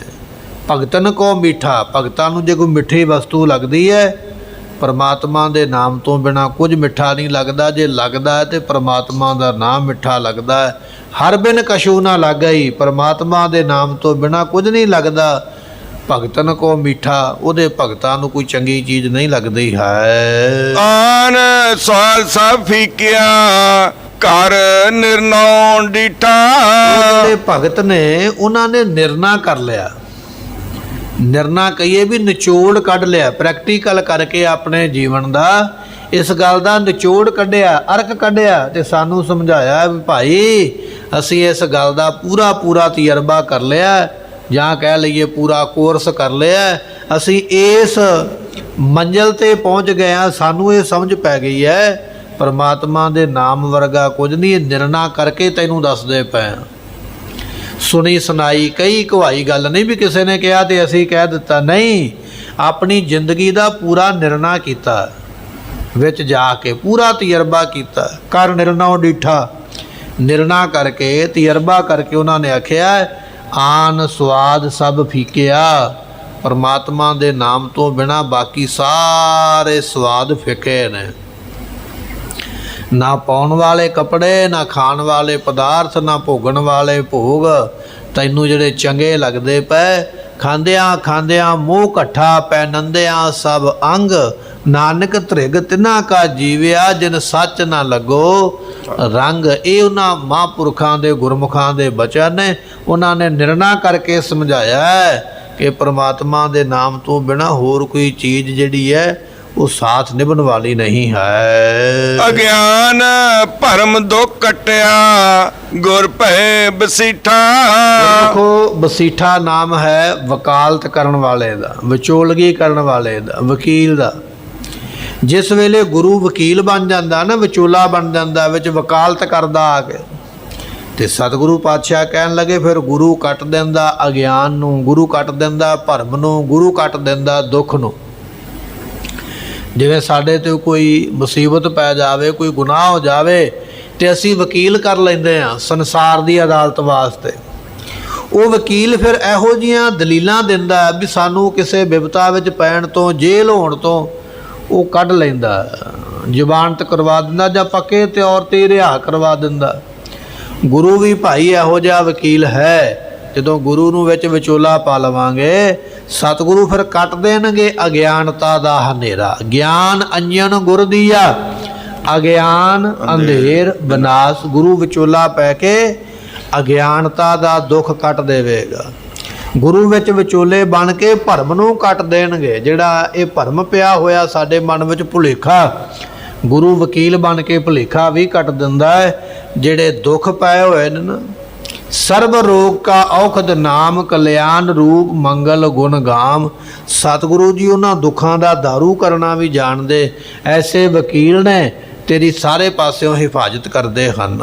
ਭਗਤਨ ਕੋ ਮਿੱਠਾ, ਭਗਤਾਂ ਨੂੰ ਜੇ ਕੋਈ ਮਿੱਠੀ ਵਸਤੂ ਲੱਗਦੀ ਹੈ, ਪਰਮਾਤਮਾ ਦੇ ਨਾਮ ਤੋਂ ਬਿਨਾ ਕੁਝ ਮਿੱਠਾ ਨਹੀਂ ਲੱਗਦਾ। ਜੇ ਲੱਗਦਾ ਹੈ ਤੇ ਪਰਮਾਤਮਾ ਦਾ ਨਾਮ ਮਿੱਠਾ ਲੱਗਦਾ ਹੈ। ਹਰ ਬਿਨ ਕਛੂ ਨਾ ਲਾਗਈ, ਪਰਮਾਤਮਾ ਦੇ ਨਾਮ ਤੋਂ ਬਿਨਾ ਕੁਝ ਨਹੀਂ ਲੱਗਦਾ। ਭਗਤਨ ਕੋ ਮਿੱਠਾ, ਉਹਦੇ ਭਗਤਾਂ ਨੂੰ ਕੋਈ ਚੰਗੀ ਚੀਜ਼ ਨਹੀਂ ਲੱਗਦੀ ਹੈ। ਆਨ ਸਵਾਲ ਸਭ ਫੀਕਿਆ ਘਰ ਨਿਰਨੌ ਡੀਠਾ। ਜਿਹੜੇ ਭਗਤ ਨੇ ਉਹਨਾਂ ਨੇ ਨਿਰਣਾ ਕਰ ਲਿਆ। ਨਿਰਣਾ ਕਹੀਏ ਵੀ ਨਿਚੋੜ ਕੱਢ ਲਿਆ, ਪ੍ਰੈਕਟੀਕਲ ਕਰਕੇ ਆਪਣੇ ਜੀਵਨ ਦਾ ਇਸ ਗੱਲ ਦਾ ਨਿਚੋੜ ਕੱਢਿਆ, ਅਰਕ ਕੱਢਿਆ, ਤੇ ਸਾਨੂੰ ਸਮਝਾਇਆ ਵੀ ਭਾਈ ਅਸੀਂ ਇਸ ਗੱਲ ਦਾ ਪੂਰਾ ਤਜਰਬਾ ਕਰ ਲਿਆ, ਜਾਂ ਕਹਿ ਲਈਏ ਪੂਰਾ ਕੋਰਸ ਕਰ ਲਿਆ। ਅਸੀਂ ਇਸ ਮੰਜ਼ਿਲ ਤੇ ਪਹੁੰਚ ਗਏ ਹਾਂ, ਸਾਨੂੰ ਇਹ ਸਮਝ ਪੈ ਗਈ ਹੈ ਪਰਮਾਤਮਾ ਦੇ ਨਾਮ ਵਰਗਾ ਕੁਝ ਨਹੀਂ। ਨਿਰਣਾ ਕਰਕੇ ਤੈਨੂੰ ਦੱਸਦੇ ਪਏ। ਸੁਣੀ ਸੁਣਾਈ ਕਈ ਕਹਾਈ ਗੱਲ ਨਹੀਂ ਵੀ ਕਿਸੇ ਨੇ ਕਿਹਾ ਤੇ ਅਸੀਂ ਕਹਿ ਦਿੱਤਾ, ਨਹੀਂ, ਆਪਣੀ ਜ਼ਿੰਦਗੀ ਦਾ ਪੂਰਾ ਨਿਰਣਾ ਕੀਤਾ, ਵਿੱਚ ਜਾ ਕੇ ਪੂਰਾ ਤਜਰਬਾ ਕੀਤਾ। ਕਰ ਨਿਰਣਾਉ ਡੀਠਾ, ਨਿਰਣਾ ਕਰਕੇ ਤਜਰਬਾ ਕਰਕੇ ਉਹਨਾਂ ਨੇ ਆਖਿਆ ਆਨ ਸਵਾਦ ਸਭ ਫੀਕਿਆ। ਪਰਮਾਤਮਾ ਦੇ ਨਾਮ ਤੋਂ ਬਿਨਾ ਬਾਕੀ ਸਾਰੇ ਸਵਾਦ ਫਿੱਕੇ ਨੇ। ਨਾ ਪਾਉਣ ਵਾਲੇ ਕੱਪੜੇ, ਨਾ ਖਾਣ ਵਾਲੇ ਪਦਾਰਥ, ਨਾ ਭੋਗਣ ਵਾਲੇ ਭੋਗ ਤੈਨੂੰ ਜਿਹੜੇ ਚੰਗੇ ਲੱਗਦੇ ਪਏ। ਖਾਂਦਿਆਂ ਖਾਂਦਿਆਂ ਮੋਹ ਇਕੱਠਾ ਪੈ ਨੰਦਿਆਂ ਸਭ ਅੰਗ, ਨਾਨਕ ਧ੍ਰਿਗ ਤਿਨਾ ਕਾ ਜੀਵਿਆ ਜਿਨ ਸੱਚ ਨਾ ਲੱਗੋ ਰੰਗ। ਇਹ ਉਹਨਾਂ ਮਹਾਂਪੁਰਖਾਂ ਦੇ ਗੁਰਮੁਖਾਂ ਦੇ ਬਚਨ ਨੇ। ਉਹਨਾਂ ਨੇ ਨਿਰਣਾ ਕਰਕੇ ਸਮਝਾਇਆ ਹੈ ਕਿ ਪਰਮਾਤਮਾ ਦੇ ਨਾਮ ਤੋਂ ਬਿਨਾਂ ਹੋਰ ਕੋਈ ਚੀਜ਼ ਜਿਹੜੀ ਹੈ ਉਹ ਸਾਥ ਨਿਭਣ ਵਾਲੀ ਨਹੀਂ ਹੈ। ਅਗਿਆਨ ਭਰਮ ਦੁੱਖ ਕਟਿਆ ਗੁਰ ਭੈ ਬਸੀਠਾ। ਦੇਖੋ, ਬਸੀਠਾ ਨਾਮ ਹੈ ਵਕਾਲਤ ਕਰਨ ਵਾਲੇ ਦਾ, ਵਿਚੋਲਗੀ ਕਰਨ ਵਾਲੇ ਦਾ, ਵਕੀਲ ਦਾ। ਜਿਸ ਵੇਲੇ ਗੁਰੂ ਵਕੀਲ ਬਣ ਜਾਂਦਾ ਨਾ, ਵਿਚੋਲਾ ਬਣ ਜਾਂਦਾ, ਵਿੱਚ ਵਕਾਲਤ ਕਰਦਾ ਆ ਕੇ, ਤੇ ਸਤਿਗੁਰੂ ਪਾਤਸ਼ਾਹ ਕਹਿਣ ਲੱਗੇ ਫਿਰ ਗੁਰੂ ਕੱਟ ਦਿੰਦਾ ਅਗਿਆਨ ਨੂੰ, ਗੁਰੂ ਕੱਟ ਦਿੰਦਾ ਭਰਮ ਨੂੰ, ਗੁਰੂ ਕੱਟ ਦਿੰਦਾ ਦੁੱਖ ਨੂੰ। ਜਿਵੇਂ ਸਾਡੇ 'ਤੇ ਕੋਈ ਮੁਸੀਬਤ ਪੈ ਜਾਵੇ, ਕੋਈ ਗੁਨਾਹ ਹੋ ਜਾਵੇ, ਤੇ ਅਸੀਂ ਵਕੀਲ ਕਰ ਲੈਂਦੇ ਹਾਂ ਸੰਸਾਰ ਦੀ ਅਦਾਲਤ ਵਾਸਤੇ। ਉਹ ਵਕੀਲ ਫਿਰ ਇਹੋ ਜਿਹੀਆਂ ਦਲੀਲਾਂ ਦਿੰਦਾ ਵੀ ਸਾਨੂੰ ਕਿਸੇ ਬਿਪਤਾ ਵਿੱਚ ਪੈਣ ਤੋਂ, ਜੇਲ੍ਹ ਹੋਣ ਤੋਂ ਉਹ ਕੱਢ ਲੈਂਦਾ, ਜ਼ਮਾਨਤ ਕਰਵਾ ਦਿੰਦਾ, ਜਾਂ ਪੱਕੇ ਤੌਰ 'ਤੇ ਰਿਹਾ ਕਰਵਾ ਦਿੰਦਾ। ਗੁਰੂ ਵੀ ਭਾਈ ਇਹੋ ਜਿਹਾ ਵਕੀਲ ਹੈ। ਜਦੋਂ ਗੁਰੂ ਨੂੰ ਵਿੱਚ ਵਿਚੋਲਾ ਪਾ ਲਵਾਂਗੇ, ਸਤਿਗੁਰੂ ਫਿਰ ਕੱਟ ਦੇਣਗੇ ਅਗਿਆਨਤਾ ਦਾ ਹਨੇਰਾ। ਗਿਆਨ ਅੰਜਨ ਗੁਰ ਦੀਆ, ਅਗਿਆਨ ਅੰਧੇਰ ਵਿਨਾਸ਼। ਗੁਰੂ ਵਿਚੋਲਾ ਪੈ ਕੇ ਅਗਿਆਨਤਾ ਦਾ ਦੁੱਖ ਕੱਟ ਦੇਵੇਗਾ। ਗੁਰੂ ਵਿੱਚ ਵਿਚੋਲੇ ਬਣ ਕੇ ਭਰਮ ਨੂੰ ਕੱਟ ਦੇਣਗੇ। ਜਿਹੜਾ ਇਹ ਭਰਮ ਪਿਆ ਹੋਇਆ ਸਾਡੇ ਮਨ ਵਿੱਚ ਭੁਲੇਖਾ, ਗੁਰੂ ਵਕੀਲ ਬਣ ਕੇ ਭੁਲੇਖਾ ਵੀ ਕੱਟ ਦਿੰਦਾ ਹੈ। ਜਿਹੜੇ ਦੁੱਖ ਪਏ ਹੋਏ ਨੇ ਨਾ, ਸਰਬ ਰੋਗ ਕਾ ਔਖਦ ਨਾਮ ਕਲਿਆਣ ਰੂਪ ਮੰਗਲ ਗੁਣ ਗਾਮ। ਸਤਿਗੁਰੂ ਜੀ ਉਹਨਾਂ ਦੁੱਖਾਂ ਦਾ ਦਾਰੂ ਕਰਨਾ ਵੀ ਜਾਣਦੇ। ਐਸੇ ਵਕੀਲ ਨੇ ਤੇਰੀ ਸਾਰੇ ਪਾਸਿਓਂ ਹਿਫਾਜ਼ਤ ਕਰਦੇ ਹਨ।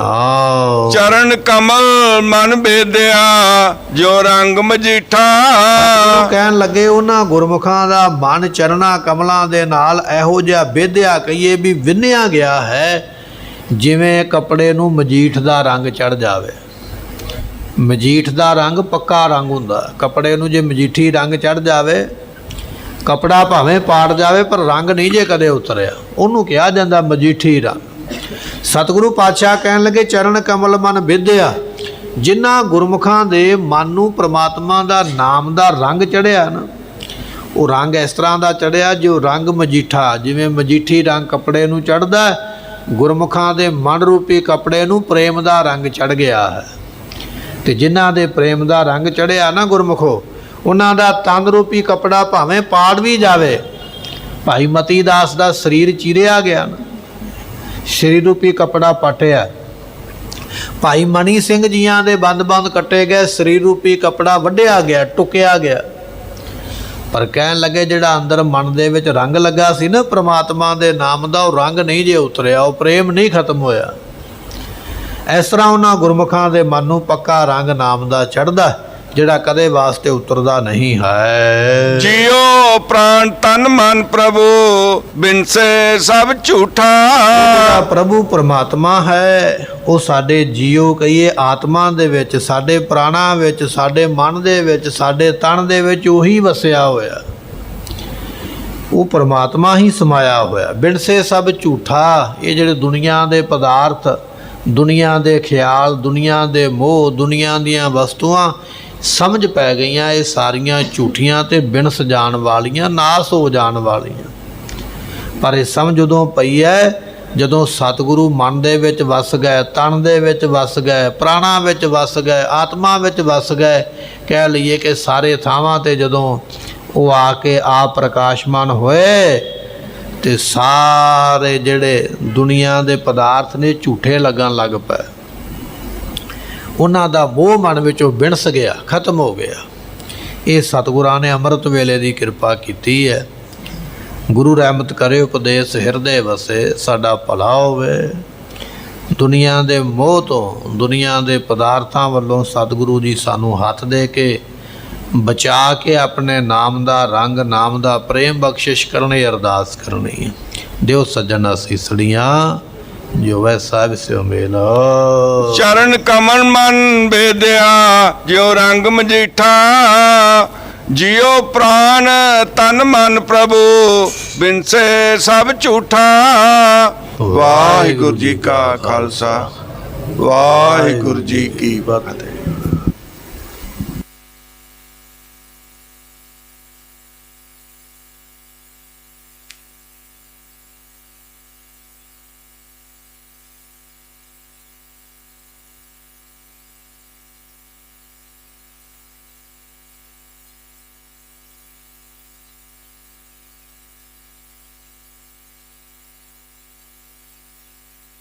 ਚਰਨ ਕਮਲ ਮਨ ਬੇਦਿਆ ਜੋ ਰੰਗ ਮਜੀਠਾ। ਕਹਿਣ ਲੱਗੇ ਉਹਨਾਂ ਗੁਰਮੁਖਾਂ ਦਾ ਮਨ ਚਰਨਾਂ ਕਮਲਾਂ ਦੇ ਨਾਲ ਇਹੋ ਜਿਹਾ ਬੇਧਿਆ ਕਹੀਏ ਵੀ ਵਿੰਨਿਆ ਗਿਆ ਹੈ, ਜਿਵੇਂ ਕੱਪੜੇ ਨੂੰ ਮਜੀਠ ਦਾ ਰੰਗ ਚੜ੍ਹ ਜਾਵੇ। ਮਜੀਠ ਦਾ ਰੰਗ ਪੱਕਾ ਰੰਗ ਹੁੰਦਾ। ਕੱਪੜੇ ਨੂੰ ਜੇ ਮਜੀਠੀ ਰੰਗ ਚੜ੍ਹ ਜਾਵੇ, ਕੱਪੜਾ ਭਾਵੇਂ ਪਾੜ ਜਾਵੇ ਪਰ ਰੰਗ ਨਹੀਂ ਜੇ ਕਦੇ ਉਤਰਿਆ, ਉਹਨੂੰ ਕਿਹਾ ਜਾਂਦਾ ਮਜੀਠੀ ਰੰਗ। ਸਤਿਗੁਰੂ ਪਾਤਸ਼ਾਹ ਕਹਿਣ ਲੱਗੇ ਚਰਨ ਕਮਲ ਮਨ ਵਿਦਿਆ। ਜਿਨ੍ਹਾਂ ਗੁਰਮੁਖਾਂ ਦੇ ਮਨ ਨੂੰ ਪ੍ਰਮਾਤਮਾ ਦਾ ਨਾਮ ਦਾ ਰੰਗ ਚੜ੍ਹਿਆ ਨਾ, ਉਹ ਰੰਗ ਇਸ ਤਰ੍ਹਾਂ ਦਾ ਚੜ੍ਹਿਆ ਜੋ ਰੰਗ ਮਜੀਠਾ, ਜਿਵੇਂ ਮਜੀਠੀ ਰੰਗ ਕੱਪੜੇ ਨੂੰ ਚੜ੍ਹਦਾ, ਗੁਰਮੁਖਾਂ ਦੇ ਮਨ ਰੂਪੀ ਕੱਪੜੇ ਨੂੰ ਪ੍ਰੇਮ ਦਾ ਰੰਗ ਚੜ੍ਹ ਗਿਆ ਹੈ। ਤੇ ਜਿਨ੍ਹਾਂ ਦੇ ਪ੍ਰੇਮ ਦਾ ਰੰਗ ਚੜ੍ਹਿਆ ਨਾ ਗੁਰਮੁਖੋ, ਉਹਨਾਂ ਦਾ ਤਨ ਰੂਪੀ ਕੱਪੜਾ ਭਾਵੇਂ ਪਾੜ ਵੀ ਜਾਵੇ। ਭਾਈ ਮਤੀ ਦਾਸ ਦਾ ਸਰੀਰ ਚੀਰਿਆ ਗਿਆ ਨਾ, ਸਰੀਰ ਰੂਪੀ ਕੱਪੜਾ ਪਾਟਿਆ, ਭਾਈ ਮਣੀ ਸਿੰਘ ਜੀਆਂ ਦੇ ਬੰਦ-ਬੰਦ ਕੱਟੇ ਗਏ, ਸਰੀਰ ਰੂਪੀ ਕਪੜਾ ਵੱਢਿਆ ਗਿਆ, ਟੁਕਿਆ ਗਿਆ। ਪਰ ਕਹਿਣ ਲੱਗੇ ਜਿਹੜਾ ਅੰਦਰ ਮਨ ਦੇ ਵਿੱਚ ਰੰਗ ਲੱਗਾ ਸੀ ਨਾ ਪ੍ਰਮਾਤਮਾ ਦੇ ਨਾਮ ਦਾ, ਉਹ ਰੰਗ ਨਹੀਂ ਜੇ ਉਤਰਿਆ, ਉਹ ਪ੍ਰੇਮ ਨਹੀਂ ਖਤਮ ਹੋਇਆ। ਇਸ ਤਰ੍ਹਾਂ ਉਹਨਾਂ ਗੁਰਮੁਖਾਂ ਦੇ ਮਨ ਨੂੰ ਪੱਕਾ ਰੰਗ ਨਾਮ ਦਾ ਚੜ੍ਹਦਾ, ਜਿਹੜਾ ਕਦੇ ਵਾਸਤੇ ਉਤਰਦਾ ਨਹੀਂ ਹੈ। ਜਿਉ ਪ੍ਰਾਣ ਤਨ ਮਨ ਪ੍ਰਭੂ ਬਿਨਸੇ ਸਭ ਝੂਠਾ। ਜਿਹੜਾ ਪ੍ਰਭੂ ਪਰਮਾਤਮਾ ਹੈ ਉਹ ਸਾਡੇ ਜੀਉ ਕਹੀਏ ਆਤਮਾ ਦੇ ਵਿੱਚ, ਸਾਡੇ ਪ੍ਰਾਣਾਂ ਵਿੱਚ, ਸਾਡੇ ਮਨ ਦੇ ਵਿੱਚ, ਸਾਡੇ ਤਨ ਦੇ ਵਿੱਚ ਉਹੀ ਵਸਿਆ ਹੋਇਆ, ਉਹ ਪਰਮਾਤਮਾ ਹੀ ਸਮਾਇਆ ਹੋਇਆ। ਬਿਨਸੇ ਸਭ ਝੂਠਾ। ਇਹ ਜਿਹੜੇ ਦੁਨੀਆ ਦੇ ਪਦਾਰਥ, ਦੁਨੀਆ ਦੇ ਖਿਆਲ, ਦੁਨੀਆ ਦੇ ਮੋਹ, ਦੁਨੀਆ ਦੀਆਂ ਵਸਤੂਆਂ ਸਮਝ ਪੈ ਗਈਆਂ, ਇਹ ਸਾਰੀਆਂ ਝੂਠੀਆਂ ਤੇ ਬਿਨਸ ਜਾਣ ਵਾਲੀਆਂ, ਨਾਸ ਹੋ ਜਾਣ ਵਾਲੀਆਂ। ਪਰ ਇਹ ਸਮਝ ਉਦੋਂ ਪਈ ਹੈ ਜਦੋਂ ਸਤਿਗੁਰੂ ਮਨ ਦੇ ਵਿੱਚ ਵਸ ਗਏ, ਤਨ ਦੇ ਵਿੱਚ ਵਸ ਗਏ, ਪ੍ਰਾਣਾਂ ਵਿੱਚ ਵਸ ਗਏ, ਆਤਮਾ ਵਿੱਚ ਵਸ ਗਏ। ਕਹਿ ਲਈਏ ਕਿ ਸਾਰੇ ਥਾਵਾਂ ਤੇ ਜਦੋਂ ਉਹ ਆ ਕੇ ਆਪ ਪ੍ਰਕਾਸ਼ਮਾਨ ਹੋਏ ਤੇ ਸਾਰੇ ਜਿਹੜੇ ਦੁਨੀਆ ਦੇ ਪਦਾਰਥ ਨੇ ਝੂਠੇ ਲੱਗਣ ਲੱਗ ਪਏ। ਉਹਨਾਂ ਦਾ ਮੋਹ ਮਨ ਵਿੱਚੋਂ ਬਿਨਸ ਗਿਆ, ਖਤਮ ਹੋ ਗਿਆ। ਇਹ ਸਤਿਗੁਰਾਂ ਨੇ ਅੰਮ੍ਰਿਤ ਵੇਲੇ ਦੀ ਕਿਰਪਾ ਕੀਤੀ ਹੈ। ਗੁਰੂ ਰਹਿਮਤ ਕਰੇ, ਉਪਦੇਸ਼ ਹਿਰਦੇ ਵਸੇ, ਸਾਡਾ ਭਲਾ ਹੋਵੇ। ਦੁਨੀਆ ਦੇ ਮੋਹ ਤੋਂ, ਦੁਨੀਆ ਦੇ ਪਦਾਰਥਾਂ ਵੱਲੋਂ ਸਤਿਗੁਰੂ ਜੀ ਸਾਨੂੰ ਹੱਥ ਦੇ ਕੇ ਬਚਾ ਕੇ ਆਪਣੇ ਨਾਮ ਦਾ ਰੰਗ, ਨਾਮ ਦਾ ਪ੍ਰੇਮ ਬਖਸ਼ਿਸ਼ ਕਰਨੀ, ਅਰਦਾਸ ਕਰਨੀ। ਦਿਓ ਸੱਜਣ ਅਸੀਸੜੀਆਂ, ਜੋ ਵੈਸਾ ਵਿਸਿਓ ਮੇਲ। ਚਰਨ ਕਮਲ ਮਨ ਬੇਦਿਆ ਜਿਉ ਰੰਗ ਮਜੀਠਾ। ਜਿਉ ਪ੍ਰਾਨ ਤਨ ਮਨ ਪ੍ਰਭੂ ਬਿਨਸੇ ਸਭ ਝੂਠਾ। ਵਾਹਿਗੁਰੂ ਜੀ ਕਾ ਖਾਲਸਾ, ਵਾਹਿਗੁਰੂ ਜੀ ਕੀ ਫਤਿਹ।